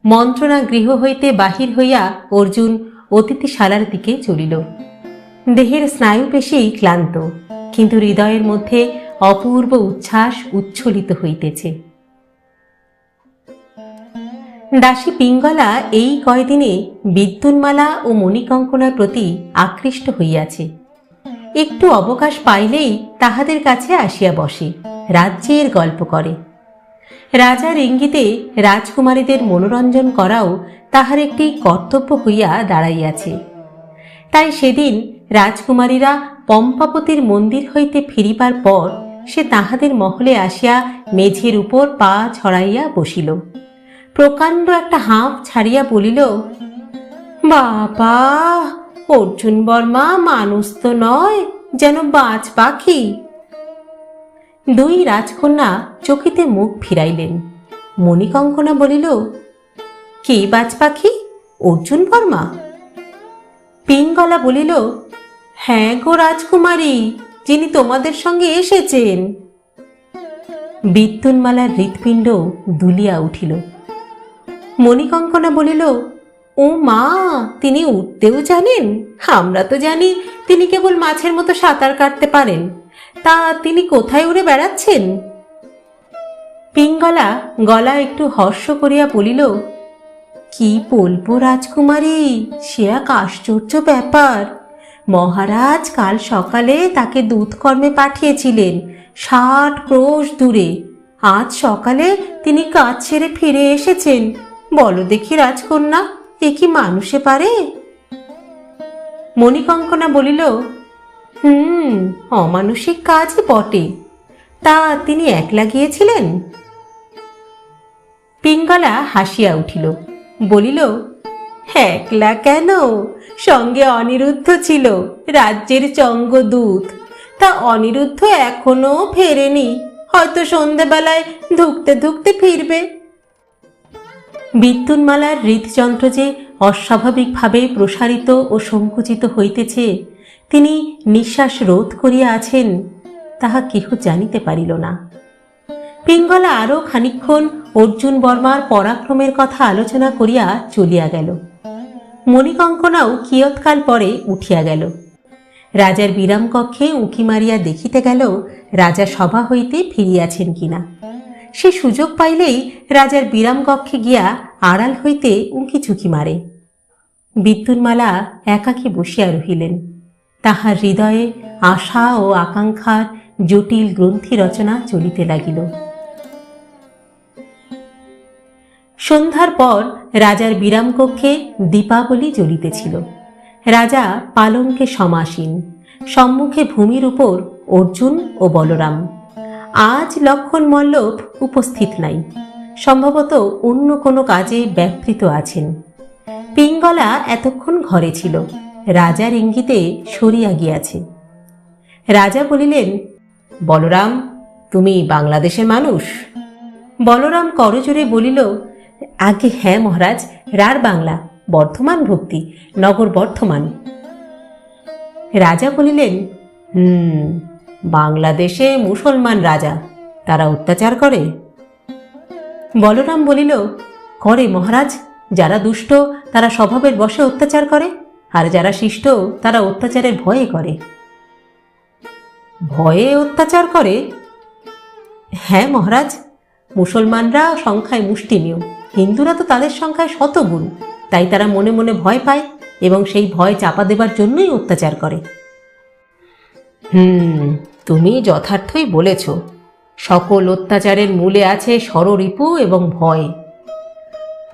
মন্ত্রণা গৃহ হইতে বাহির হইয়া অর্জুন অতিথিশালার দিকে চলিল। দেহের স্নায়ুপেশী ক্লান্ত, কিন্তু হৃদয়ের মধ্যে অপূর্ব উচ্ছ্বাস উচ্ছ্বলিত হইতেছে। দাসী পিঙ্গলা এই কয়দিনে বিদ্যুন্মালা ও মণিকঙ্কনার প্রতি আকৃষ্ট হইয়াছে। একটু অবকাশ পাইলেই তাহাদের কাছে আসিয়া বসে, রাজ্যের গল্প করে। রাজার ইঙ্গিতে রাজকুমারীদের মনোরঞ্জন করাও তাহার একটি কর্তব্য হইয়া দাঁড়াইয়াছে। তাই সেদিন রাজকুমারীরা পম্পাপতির মন্দির হইতে ফিরিবার পর সে তাহাদের মহলে আসিয়া মেঝের উপর পা ছড়াইয়া বসিল। প্রকাণ্ড একটা হাঁফ ছাড়িয়া বলিল, বাবা, অর্জুন বর্মা মানুষ তো নয়, যেন বাজ পাখি। দুই রাজকন্যা চকিতে মুখ ফিরাইলেন। মণিকঙ্কনা বলিল, কে বাজ পাখি? অর্জুন বর্মা? পিঙ্গলা বলিল, হ্যাঁ গো রাজকুমারী, যিনি তোমাদের সঙ্গে এসেছেন। বিদ্যুন্মালার হৃৎপিণ্ড দুলিয়া উঠিল। মণিকঙ্কনা বলিল, ও মা, তিনি উঠতেও জানেন? আমরা তো জানি তিনি কেবল মাছের মতো সাঁতার কাটতে পারেন। তা তিনি কোথায় উড়ে বেড়াচ্ছেন? পিঙ্গলা গলা একটু হর্ষ করিয়া বলিল, কি বলবো রাজকুমারী, সে এক আশ্চর্য ব্যাপার। মহারাজ কাল সকালে তাকে দূতকর্মে পাঠিয়েছিলেন 60 ক্রোশ দূরে। আজ সকালে তিনি কাজ ছেড়ে ফিরে এসেছেন। বলো দেখি রাজকন্যা, এ কি মানুষে পারে? মণিকঙ্কনা বলিল, অমানুষিক কাজই বটে। তা তিনি একলা গিয়েছিলেন? পিঙ্গলা হাসিয়া উঠিল, বলিল, একলা কেন, সঙ্গে অনিরুদ্ধ ছিল, রাজ্যের চঙ্গদূত। তা অনিরুদ্ধ এখনো ফেরেনি, হয়তো সন্ধেবেলায় ধুকতে ধুকতে ফিরবে। বিদ্যুন্মালার হৃদযন্ত্র যে অস্বাভাবিকভাবে প্রসারিত ও সংকুচিত হইতেছে, তিনি নিঃশ্বাস রোধ করিয়া আছেন, তাহা কেহ জানিতে পারিল না। পিঙ্গলা আরও খানিকক্ষণ অর্জুন বর্মার পরাক্রমের কথা আলোচনা করিয়া চলিয়া গেল। মণিকঙ্কনাও কিয়ৎকাল পরে উঠিয়া গেল। রাজার বিরাম কক্ষে উঁকি মারিয়া দেখিতে গেল রাজা সভা হইতে ফিরিয়াছেন কিনা। সে সুযোগ পাইলেই রাজার বিরাম কক্ষে গিয়া আড়াল হইতে উঁকি ঝুঁকি মারে। বিদ্যুন্মালা একাকী বসিয়া রহিলেন। তাহার হৃদয়ে আশা ও আকাঙ্ক্ষার জটিল গ্রন্থি রচনা চলিতে লাগিল। সন্ধ্যার পর রাজার বিরাম কক্ষে দীপাবলি জ্বলিতেছিল। রাজা পালঙ্কে সমাসীন, সম্মুখে ভূমির উপর অর্জুন ও বলরাম। আজ লক্ষণ মল্লভ উপস্থিত নাই, সম্ভবত অন্য কোনো কাজে ব্যাপৃত আছেন। পিঙ্গলা এতক্ষণ ঘরে ছিল, রাজার ইঙ্গিতে সরিয়া গিয়াছে। রাজা বলিলেন, বলরাম, তুমি বাংলাদেশের মানুষ? বলরাম করজোরে বলিল, আগে হ্যাঁ মহারাজ, রাঢ় বাংলা, বর্ধমান ভক্তি, নগর বর্ধমান। রাজা বলিলেন, বাংলাদেশে মুসলমান রাজা, তারা অত্যাচার করে? বলরাম বলিল, করে মহারাজ। যারা দুষ্ট তারা স্বভাবের বশে অত্যাচার করে, আর যারা শিষ্ট তারা অত্যাচারের ভয়ে করে। ভয়ে অত্যাচার করে? হ্যাঁ মহারাজ, মুসলমানরা সংখ্যায় মুষ্টিমেয়, হিন্দুরা তো তাদের সংখ্যায় শতগুণ, তাই তারা মনে মনে ভয় পায় এবং সেই ভয় চাপা দেবার জন্যই অত্যাচার করে। তুমি যথার্থই বলেছ। সকল অত্যাচারের মূলে আছে ষড়রিপু এবং ভয়।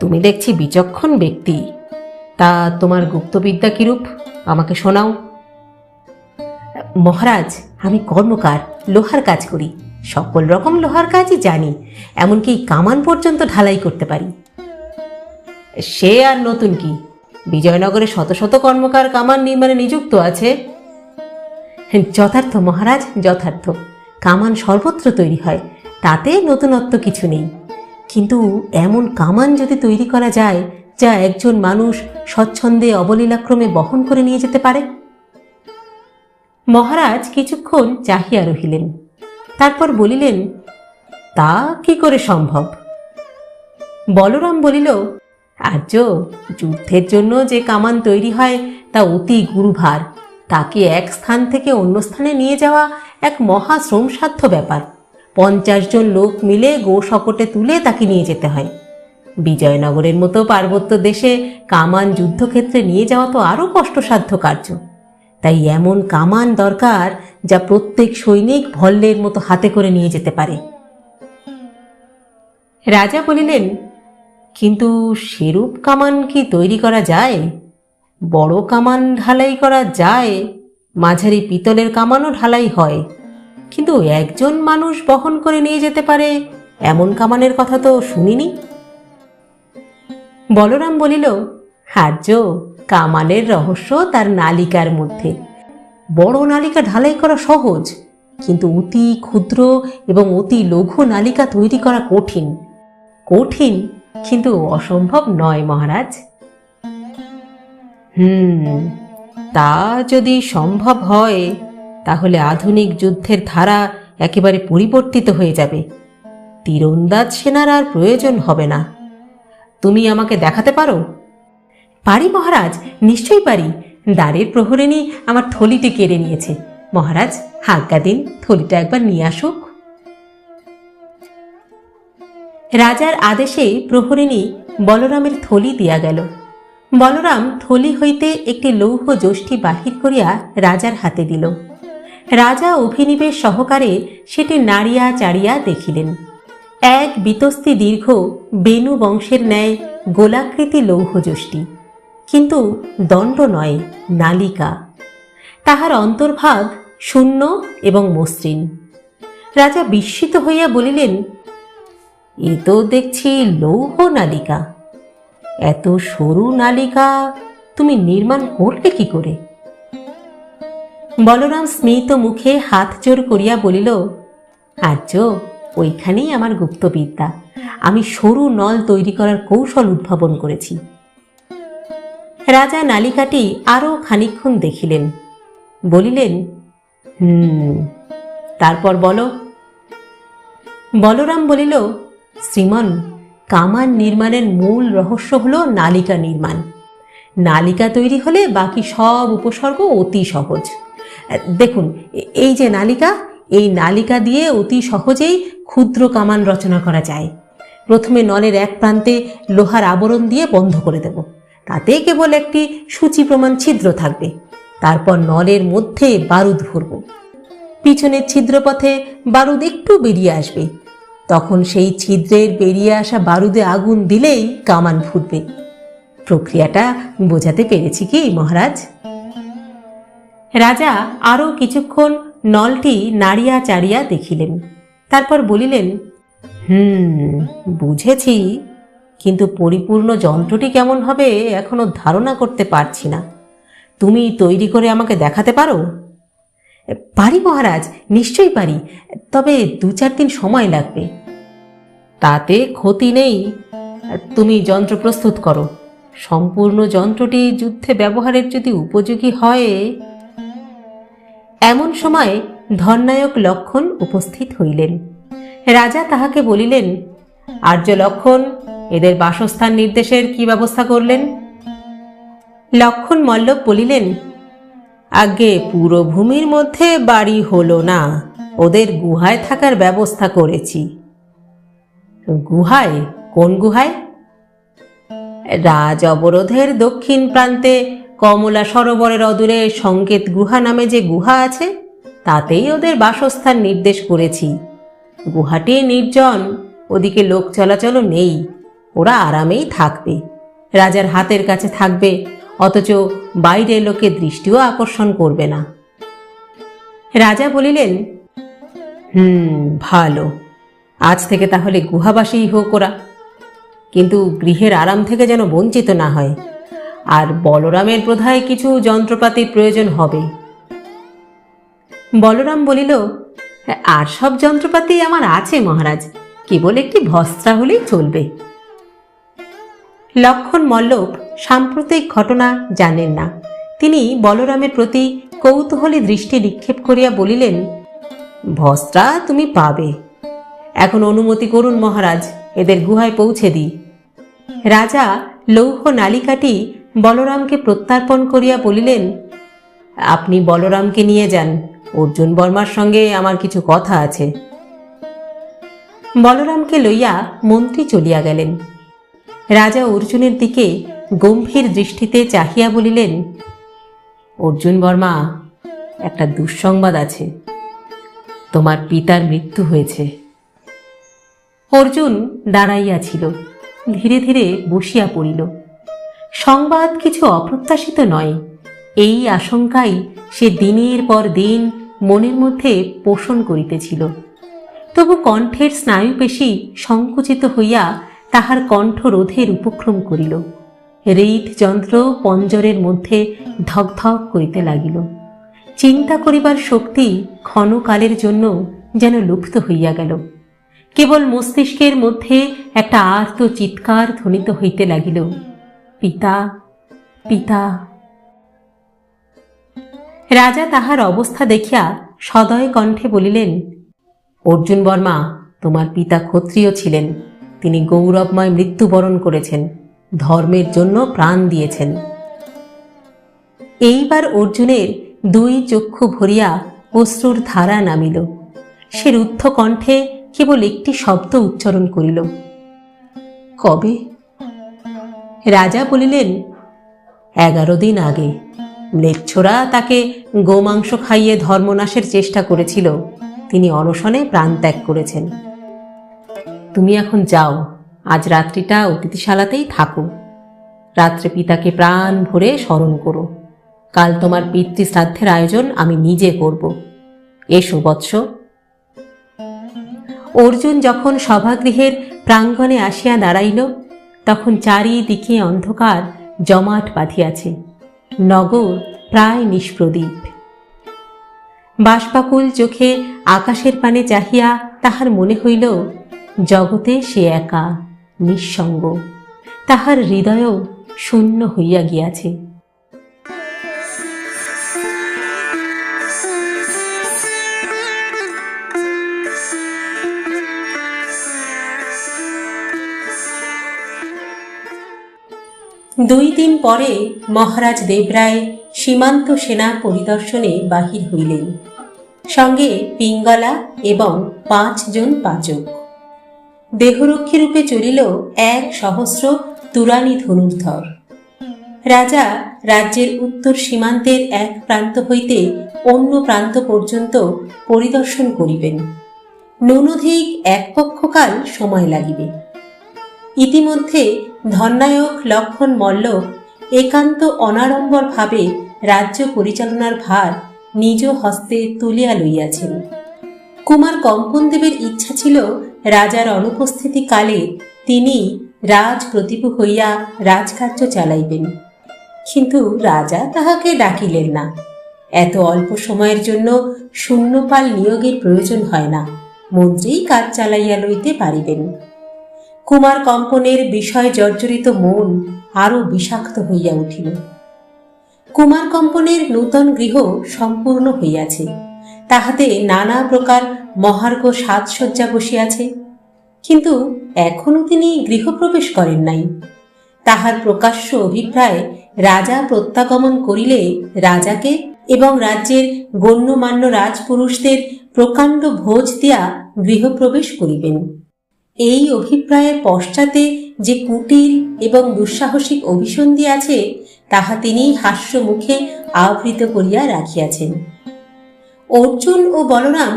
তুমি দেখছি বিচক্ষণ ব্যক্তি। তা তোমার গুপ্তবিদ্যা কিরূপ, আমাকে শোনাও। মহারাজ, আমি কর্মকার, লোহার কাজ করি, সকল রকম লোহার কাজই জানি, এমনকি কামান পর্যন্ত ঢালাই করতে পারি। সে আর নতুন কি, বিজয়নগরে শত শত কর্মকার কামান নির্মাণে নিযুক্ত আছে। যথার্থ মহারাজ, যথার্থ। কামান সর্বত্র তৈরি হয়, তাতে নতুনত্ব কিছু নেই। কিন্তু এমন কামান যদি তৈরি করা যায় যা একজন মানুষ স্বচ্ছন্দে অবলীলাক্রমে বহন করে নিয়ে যেতে পারে। মহারাজ কিছুক্ষণ চাহিয়া রহিলেন, তারপর বলিলেন, তা কি করে সম্ভব? বলরাম বলিল, আর্য, যুদ্ধের জন্য যে কামান তৈরি হয় তা অতি গুরুভার। তাকে এক স্থান থেকে অন্য স্থানে নিয়ে যাওয়া এক মহা শ্রমসাধ্য ব্যাপার। 50 জন লোক মিলে গো শকটে তুলে তাকে নিয়ে যেতে হয়। বিজয়নগরের মতো পার্বত্য দেশে কামান যুদ্ধক্ষেত্রে নিয়ে যাওয়া তো আরও কষ্টসাধ্য কার্য। তাই এমন কামান দরকার যা প্রত্যেক সৈনিক ভল্লের মতো হাতে করে নিয়ে যেতে পারে। রাজা বলিলেন, কিন্তু সেরূপ কামান কি তৈরি করা যায়? বড় কামান ঢালাই করা যায়, মাঝারি পিতলের কামানও ঢালাই হয়, কিন্তু একজন মানুষ বহন করে নিয়ে যেতে পারে এমন কামানের কথা তো শুনিনি। বলরাম বলিল, আর্য, কামানের রহস্য তার নালিকার মধ্যে। বড় নালিকা ঢালাই করা সহজ, কিন্তু অতি ক্ষুদ্র এবং অতি লঘু নালিকা তৈরি করা কঠিন। কঠিন কিন্তু অসম্ভব নয় মহারাজ। তা যদি সম্ভব হয় তাহলে আধুনিক যুদ্ধের ধারা একেবারে পরিবর্তিত হয়ে যাবে। তীরন্দাজ সেনার আর প্রয়োজন হবে না। তুমি আমাকে দেখাতে পারো? পারি মহারাজ, নিশ্চয়ই পারি। দ্বারের প্রহরিণী আমার থলিটি কেড়ে নিয়েছে। মহারাজ, আজ্ঞা দিন, থলিটা একবার নিয়ে আসুক। রাজার আদেশে প্রহরিণী বলরামের থলি দিয়া গেল। বলরাম থলি হইতে একটি লৌহ যষ্টি বাহির করিয়া রাজার হাতে দিল। রাজা অভিনিবেশ সহকারে সেটি নাড়িয়া চাড়িয়া দেখিলেন। এক বিতস্তি দীর্ঘ বেনু বংশের ন্যায় গোলাকৃতি লৌহ যষ্টি, কিন্তু দণ্ড নয়, নালিকা। তাহার অন্তর্ভাগ শূন্য এবং মসৃণ। রাজা বিস্মিত হইয়া বলিলেন, এ তো দেখছি লৌহ নালিকা। এত সরু নালিকা তুমি নির্মাণ করলে কি করে? বলরাম স্মিত মুখে হাত জোর করিয়া বলিল, আর্য, ওইখানেই আমার গুপ্তবিদ্যা। আমি সরু নল তৈরি করার কৌশল উদ্ভাবন করেছি। রাজা নালিকাটি আরও খানিকক্ষণ দেখিলেন, বলিলেন, তারপর বলো। বলরাম বলিল, শ্রীমান, কামান নির্মাণের মূল রহস্য হল নালিকা নির্মাণ। নালিকা তৈরি হলে বাকি সব উপসর্গ অতি সহজ। দেখুন, এই যে নালিকা, এই নালিকা দিয়ে অতি সহজেই ক্ষুদ্র কামান রচনা করা যায়। প্রথমে নলের এক প্রান্তে লোহার আবরণ দিয়ে বন্ধ করে দেব, তাতে কেবল একটি সূচি প্রমাণ ছিদ্র থাকবে। তারপর নলের মধ্যে বারুদ ভরব। পিছনের ছিদ্রপথে বারুদ একটু বেরিয়ে আসবে, তখন সেই ছিদ্রের বেরিয়ে আসা বারুদে আগুন দিলেই কামান ফুটবে। প্রক্রিয়াটা বোঝাতে পেরেছি কি মহারাজ? রাজা আরও কিছুক্ষণ নলটি নাড়িয়া চাড়িয়া দেখিলেন, তারপর বলিলেন, বুঝেছি, কিন্তু পরিপূর্ণ যন্ত্রটি কেমন হবে এখনো ধারণা করতে পারছি না। তুমি তৈরি করে আমাকে দেখাতে পারো? পারি মহারাজ, নিশ্চয়ই পারি, তবে 2-4 দিন সময় লাগবে। তাতে ক্ষতি নেই, তুমি যন্ত্র প্রস্তুত করো। সম্পূর্ণ যন্ত্রটি যুদ্ধে ব্যবহারের যদি উপযোগী হয়। এমন সময় ধননায়ক লক্ষণ উপস্থিত হইলেন। রাজা তাহাকে বলিলেন, আর্য লক্ষণ, এদের বাসস্থান নির্দেশের কি ব্যবস্থা করলেন? লক্ষণ মল্লব বলিলেন, আগে পুরো ভূমির মধ্যে বাড়ি হলো না, ওদের গুহায় থাকার ব্যবস্থা করেছি। গুহায়? কোন গুহায়? রাজ অবরোধের দক্ষিণ প্রান্তে কমলা সরোবরের অদূরে সংকেত গুহা নামে যে গুহা আছে, তাতেই ওদের বাসস্থান নির্দেশ করেছি। গুহাটি নির্জন, ওদিকে লোক চলাচলও নেই, ওরা আরামেই থাকবে। রাজার হাতের কাছে থাকবে, অথচ বাইরের লোকের দৃষ্টিও আকর্ষণ করবে না। রাজা বলিলেন, ভালো, আজ থেকে তাহলে গুহাবাসীই হোক ওরা, কিন্তু গৃহের আরাম থেকে যেন বঞ্চিত না হয়। আর বলরামের বোধহয় কিছু যন্ত্রপাতির প্রয়োজন হবে। বলরাম বলিল, আর সব যন্ত্রপাতি আমার আছে মহারাজ, কেবল একটি ভস্ত্রা হলেই চলবে। লক্ষণ মল্লব সাম্প্রতিক ঘটনা জানেন না। তিনি বলরামের প্রতি কৌতূহলী দৃষ্টি নিক্ষেপ করিয়া বলিলেন, ভস্ত্রা তুমি পাবে, এখন অনুমতি করুন মহারাজ, এদের গুহায় পৌঁছে দিই। রাজা লৌহ নালিকাটি বলরামকে প্রত্যর্পণ করিয়া বলিলেন, আপনি বলরামকে নিয়ে যান, অর্জুন বর্মার সঙ্গে আমার কিছু কথা আছে। বলরামকে লইয়া মন্ত্রী চলিয়া গেলেন। রাজা অর্জুনের দিকে গম্ভীর দৃষ্টিতে চাহিয়া বলিলেন, অর্জুন বর্মা, একটা দুঃসংবাদ আছে, তোমার পিতার মৃত্যু হয়েছে। অর্জুন দাঁড়াইয়াছিল, ধীরে ধীরে বসিয়া পড়িল। সংবাদ কিছু অপ্রত্যাশিত নয়, এই আশঙ্কাই সে দিনের পর দিন মনের মধ্যে পোষণ করিতেছিল। তবু কণ্ঠের স্নায়ুপেশী সংকুচিত হইয়া তাহার কণ্ঠ রোধের উপক্রম করিল। হৃদযন্ত্র পঞ্জরের মধ্যে ধকধক করিতে লাগিল। চিন্তা করিবার শক্তি ক্ষণকালের জন্য যেন লুপ্ত হইয়া গেল। কেবল মস্তিষ্কের মধ্যে একটা আর্ত চিৎকার ধ্বনিত হইতে লাগিল, পিতা, পিতা। রাজা তাহার অবস্থা দেখিয়া সদয় কণ্ঠে বলিলেন, অর্জুন বর্মা, তোমার পিতা ক্ষত্রিয় ছিলেন, তিনি গৌরবময় মৃত্যুবরণ করেছেন, ধর্মের জন্য প্রাণ দিয়েছেন। এইবার অর্জুনের 2 চক্ষু ভরিয়া অশ্রুর ধারা নামিল। সে রুদ্ধ কণ্ঠে কেবল একটি শব্দ উচ্চারণ করিল, কবে? রাজা বলিলেন, 11 দিন আগে। ম্লেচ্ছরা তাকে গোমাংস খাইয়ে ধর্মনাশের চেষ্টা করেছিল, তিনি অনশনে প্রাণ ত্যাগ করেছেন। তুমি এখন যাও, আজ রাত্রিটা অতিথিশালাতেই থাকো। রাত্রে পিতাকে প্রাণ ভরে স্মরণ করো। কাল তোমার পিতৃশ্রাদ্ধের আয়োজন আমি নিজে করব। এসো বৎস। অর্জুন যখন সভাগৃহের প্রাঙ্গণে আসিয়া দাঁড়াইল, তখন চারিদিকে অন্ধকার জমাট বাঁধিয়াছে, নগর প্রায় নিষ্প্রদীপ। বাষ্পাকুল চোখে আকাশের পানে চাহিয়া তাহার মনে হইল, জগতে সে একা, নিঃসঙ্গ, তাহার হৃদয়ও শূন্য হইয়া গিয়াছে। 2 দিন পরে মহারাজ দেবরায় সীমান্ত সেনা পরিদর্শনে বাহির হইলেন, সঙ্গে পিঙ্গলা এবং 5 জন পাচক। দেহরক্ষী রূপে চলিল 1,000 তুরানী ধনুর্ধর। রাজা রাজ্যের উত্তর সীমান্তের এক প্রান্ত হইতে অন্য প্রান্ত পর্যন্ত পরিদর্শন করিবেন। ন্যূনাধিক 1 পক্ষকাল সময় লাগিবে। ইতিমধ্যে ধননায়ক লক্ষণ মল্ল একান্ত অনাড়ম্বর ভাবে রাজ্য পরিচালনার ভার নিজ হস্তে তুলিয়া লইয়াছেন। কুমার কম্পনদেবের ইচ্ছা ছিল রাজার অনুপস্থিতি কালে তিনি রাজ প্রতিভু হইয়া রাজকার্য চালাইবেন, কিন্তু রাজা তাহাকে ডাকিলেন না। এত অল্প সময়ের জন্য শূন্যপাল নিয়োগের প্রয়োজন হয় না, মন্ত্রীই কাজ চালাইয়া লইতে পারিবেন। কুমার কম্পনের বিষয় জর্জরিত মন আরো বিষাক্ত হইয়া উঠিল। কুমার কম্পনের নূতন গৃহ সম্পূর্ণ হইয়াছে, তাহাতে নানা প্রকার মহার্ঘ সাজসজ্জা বসিয়াছে, কিন্তু এখনো তিনি গৃহপ্রবেশ করেন নাই। তাহার প্রকাশ্য অভিপ্রায় রাজা প্রত্যাগমন করিলে রাজাকে এবং রাজ্যের গণ্যমান্য রাজপুরুষদের প্রকাণ্ড ভোজ দিয়া গৃহপ্রবেশ করিবেন। এই অভিপ্রায়ের পশ্চাতে যে কুটিল এবং দুঃসাহসিক অভিসন্ধি আছে, তাহা তিনি হাস্য মুখে আবৃত করিয়া রাখিয়াছেন। অর্জুন ও বলরাম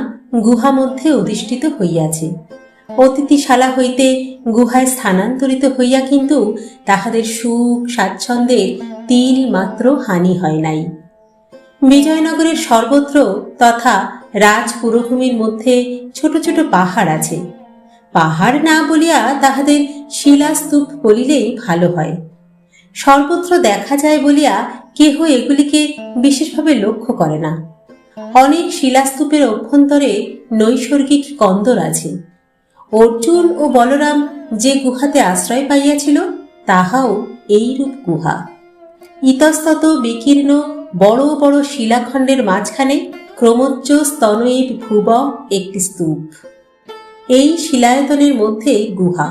গুহা মধ্যে অধিষ্ঠিত হইয়াছে। অতিথিশালা হইতে গুহায় স্থানান্তরিত হইয়া কিন্তু তাহাদের সুখ স্বাচ্ছন্দ্যের তিল মাত্র হানি হয় নাই। বিজয়নগরের সর্বত্র তথা রাজপুরভূমির মধ্যে ছোট ছোট পাহাড় আছে। পাহাড় না বলিয়া তাহাদের শিলাস্তূপ বলিলেই ভালো হয়। সর্বত্র দেখা যায় বলিয়া কেহ এগুলিকে বিশেষভাবে লক্ষ্য করে না। অনেক শিলাস্তূপের অভ্যন্তরে নৈসর্গিক কন্দর আছে। অর্জুন ও বলরাম যে গুহাতে আশ্রয় পাইয়াছিল তাহাও এইরূপ গুহা। ইতস্তত বিকীর্ণ বড় বড় শিলাখণ্ডের মাঝখানে ক্রমোচ্চ স্তনৈব ভুব একটি স্তূপ। এই শিলায়তনের মধ্যে গুহা।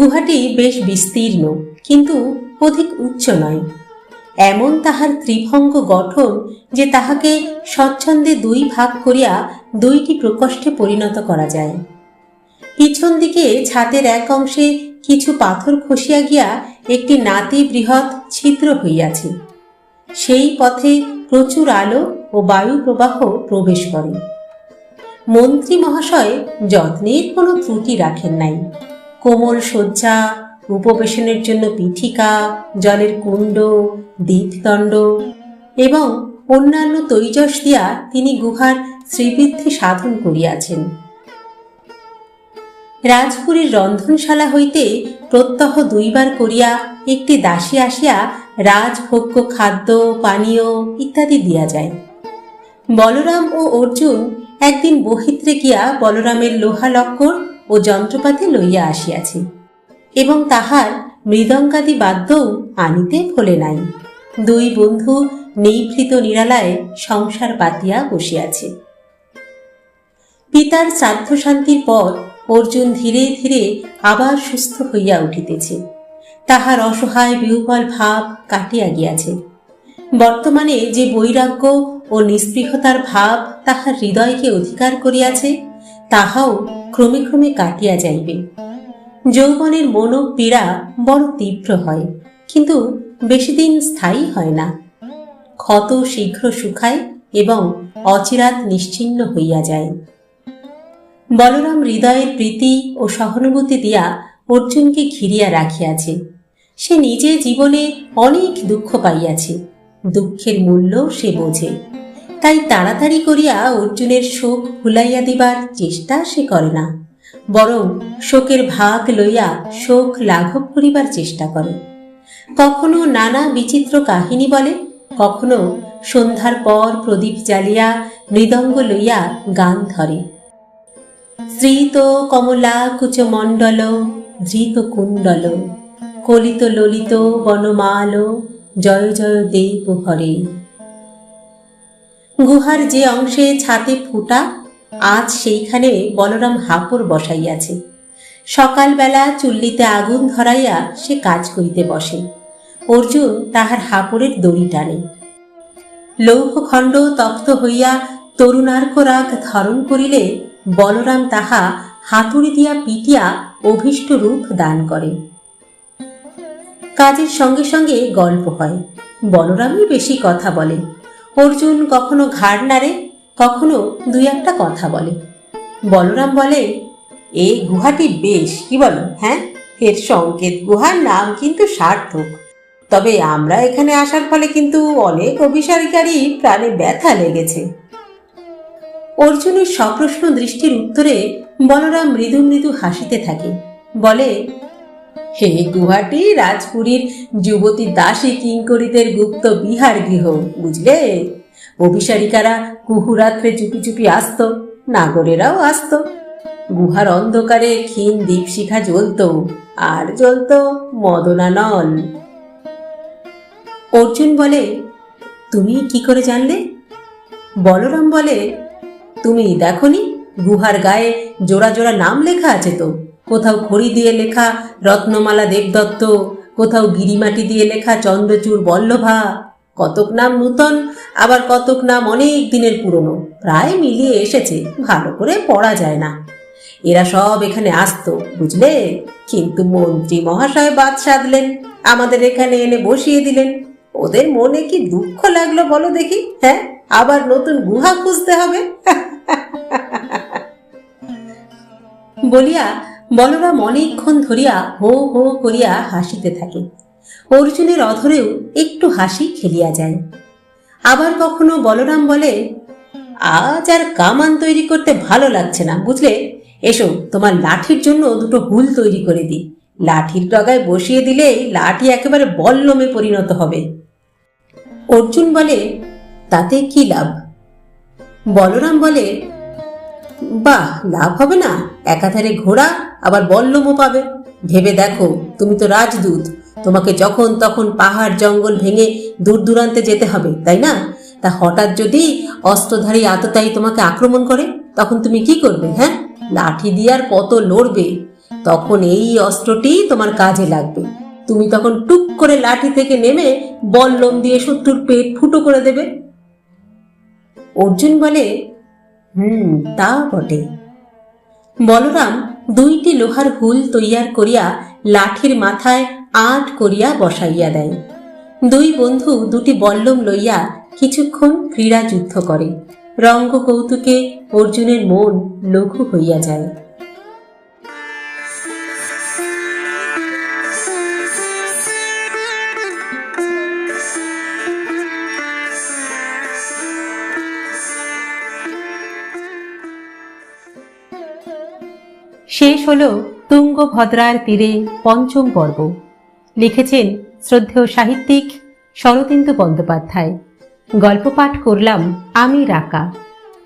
গুহাটি বেশ বিস্তীর্ণ, কিন্তু অধিক উচ্চ নয়। এমন তাহার ত্রিভঙ্গ গঠন যে তাহাকে স্বচ্ছন্দে 2 ভাগ করিয়া 2টি প্রকোষ্ঠে পরিণত করা যায়। পিছন দিকে ছাদের এক অংশে কিছু পাথর খসিয়া গিয়া একটি নাতি বৃহৎ ছিদ্র হইয়াছে। সেই পথে প্রচুর আলো ও বায়ু প্রবাহ প্রবেশ করে। মন্ত্রী মহাশয় যত্নের কোনো ত্রুটি রাখেন নাই। কোমল শয্যা, উপবেশনের জন্য পিঠিকা, জলের কুণ্ড, দীপদণ্ড এবং অন্যান্য তৈজস দিয়া তিনি গুহার শ্রীবৃদ্ধি সাধন করিয়াছেন। রাজপুরীর রন্ধনশালা হইতে প্রত্যহ 2 বার করিয়া একটি দাসী আসিয়া রাজভোগ্য খাদ্য পানীয় ইত্যাদি দিয়া যায়। বলরাম ও অর্জুন একদিন বহিত্রে গিয়া বলরামের লোহা লক্কর ও যন্ত্রপাতি লইয়া আসিয়াছে এবং তাহার মৃদঙ্গাদি বাদ্যও আনিতে ভোলে নাই। 2 বন্ধু নিভৃত নিরালায় সংসার পাতিয়া বসিয়াছে। পিতার শ্রাদ্ধ শান্তির পর অর্জুন ধীরে ধীরে আবার সুস্থ হইয়া উঠিতেছে। তাহার অসহায় বিহ্বল ভাব কাটিয়া গিয়াছে। বর্তমানে যে বৈরাগ্য ও নিস্পৃহতার ভাব তাহার হৃদয়কে অধিকার করিয়াছে, তাহাও ক্রমে ক্রমে কাটিয়া যাইবে। যৌবনের মনোব পীড়া বড় তীব্র হয়, কিন্তু বেশি দিন স্থায়ী হয় না। ক্ষত শীঘ্র শুকায় এবং অচিরাৎ নিশ্চিহ্ন হইয়া যায়। বলরাম হৃদয়ের প্রীতি ও সহানুভূতি দিয়া অর্জুনকে ঘিরিয়া রাখিয়াছে। সে নিজে জীবনে অনেক দুঃখ পাইয়াছে, দুঃখের মূল্য সে বোঝে। তাই তাড়াতাড়ি করিয়া অর্জুনের শোক ভুলাইয়া দিবার চেষ্টা সে করে না, বরং শোকের ভাগ লইয়া শোক লাঘব করিবার চেষ্টা করে। কখনো নানা বিচিত্র কাহিনী বলে, কখনো সন্ধ্যার পর প্রদীপ জ্বালিয়া মৃদঙ্গ লইয়া গান ধরে। শ্রীত কমলা কুচমণ্ডল ধৃত কুণ্ডল কলিত ললিত বনমাল জয় জয় দেব হরে। গুহার যে অংশে ছাতে ফুটা, আজ সেইখানে বলরাম হাপড় বসাইয়াছে। সকালবেলা চুল্লিতে আগুন ধরাইয়া সে কাজ করিতে বসে। অর্জুন তাহার হাপড়ের দড়ি টানে। লৌহখণ্ড তপ্ত হইয়া তরুণার্ক রাগ ধারণ করিলে বলরাম তাহা হাতুড়ি দিয়া পিটিয়া অভীষ্ট রূপ দান করে। কাজের সঙ্গে সঙ্গে গল্প হয়। বলরামই বেশি কথা বলে। অর্জুন কখনো ঘাড় নাড়ে, কখনো দুই একটা কথা বলে। বলরাম বলে, এই গুহাটি বেশ, কি বলো? হ্যাঁ, এর সংকেত গুহার নাম কিন্তু সার্থক। তবে আমরা এখানে আসার ফলে কিন্তু অনেক অভিসারিকারই প্রাণে ব্যথা লেগেছে। অর্জুনের সপ্রশ্ন দৃষ্টির উত্তরে বলরাম মৃদু মৃদু হাসিতে থাকে। বলে, হে গুহাটি রাজপুরীর যুবতী দাসী কিঙ্করীদের গুপ্ত বিহার গৃহ, বুঝলে? অভিসারিকারা কুহুরাত্রে চুপি চুপি আসত, নাগরেরাও আসত। গুহার অন্ধকারে ক্ষীণ দীপশিখা জ্বলত, আর জ্বলত মদনানল। অর্জুন বলে, তুমি কি করে জানলে? বলরাম বলে, তুমি দেখনি? গুহার গায়ে জোড়া জোড়া নাম লেখা আছে তো। কোথাও খড়ি দিয়ে লেখা রত্নমালা দেবদত্ত, কোথাও গিরিমাটি দিয়ে লেখা চন্দ্রচূড় বল্লভা। কতক নাম নূতন, আবার কতক নাম অনেক দিনের পুরনো, প্রায় মিলিয়ে এসেছে, ভালো করে পড়া যায় না। এরা সব এখানে আসতো, বুঝলে? কিন্তু মন্ত্রী মহাশয় বাদ সাধলেন, আমাদের এখানে এনে বসিয়ে দিলেন। ওদের মনে কি দুঃখ লাগলো বলো দেখি? হ্যাঁ, আবার নতুন গুহা খুঁজতে হবে। বলিয়া বলরাম অনেকক্ষণ ধরিয়া হো হো করিয়া হাসিতে থাকে। অর্জুনের অধরেও একটু হাসি খেলিয়া যায়। আবার কখনো বলরাম বলে, আজ আর কামান তৈরি করতে ভালো লাগছে না, বুঝলে? এসো, তোমার লাঠির জন্য দুটো হুল তৈরি করে দিই। লাঠির ডগায় বসিয়ে দিলেই লাঠি একেবারে বল্লমে পরিণত হবে। অর্জুন বলে, তাতে কি লাভ? বলরাম বলে, বাহ, লাভ হবে না? একাধারে ঘোড়া, আবার বল্লমও পাবে। ভেবে দেখো, তুমি তো রাজদূত, তোমাকে যখন তখন পাহাড় জঙ্গল ভেঙে দূর দূরান্তে যেতে হবে, তাই না? তা হঠাৎ যদি অস্ত্রধারী আততায়ী তোমাকে আক্রমণ করে, তখন তুমি কি করবে? হ্যাঁ, লাঠি দিয়ে আর কত লড়বে? তখন এই অস্ত্রটি তোমার কাজে লাগবে। তুমি তখন টুক করে লাঠি থেকে নেমে বল্লম দিয়ে শত্রুর পেট ফুটো করে দেবে। অর্জুন বলে, তা বটে। বলরাম দুইটি লোহার হুল তৈয়ার করিয়া লাঠির মাথায় আট করিয়া বসাইয়া দেয়। দুই বন্ধু দুটি বল্লম লইয়া কিছুক্ষণ ক্রীড়া যুদ্ধ করে। রঙ্গ কৌতুকে অর্জুনের মন লঘু হইয়া যায়। শেষ হল তুঙ্গভদ্রার তীরে পঞ্চম পর্ব। লিখেছেন শ্রদ্ধেয় সাহিত্যিক শরদিন্দু বন্দ্যোপাধ্যায়। গল্প পাঠ করলাম আমি রাকা।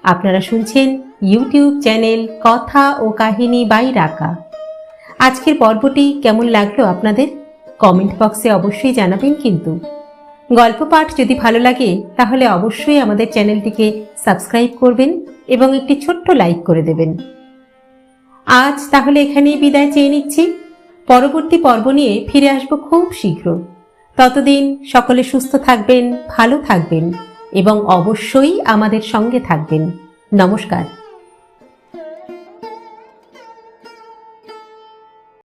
আপনারা শুনছেন ইউটিউব চ্যানেল কথা ও কাহিনী বাই রাকা। আজকের পর্বটি কেমন লাগলো আপনাদের? কমেন্ট বক্সে অবশ্যই জানাবেন। কিন্তু গল্প পাঠ যদি ভালো লাগে তাহলে অবশ্যই আমাদের চ্যানেলটিকে সাবস্ক্রাইব করবেন এবং একটি ছোট্ট লাইক করে দেবেন। আজ তাহলে এখানেই বিদায় চেয়ে নিচ্ছি। পরবর্তী পর্ব নিয়ে ফিরে আসব খুব শীঘ্র। ততদিন সকলে সুস্থ থাকবেন, ভালো থাকবেন এবং অবশ্যই আমাদের সঙ্গে থাকবেন। নমস্কার।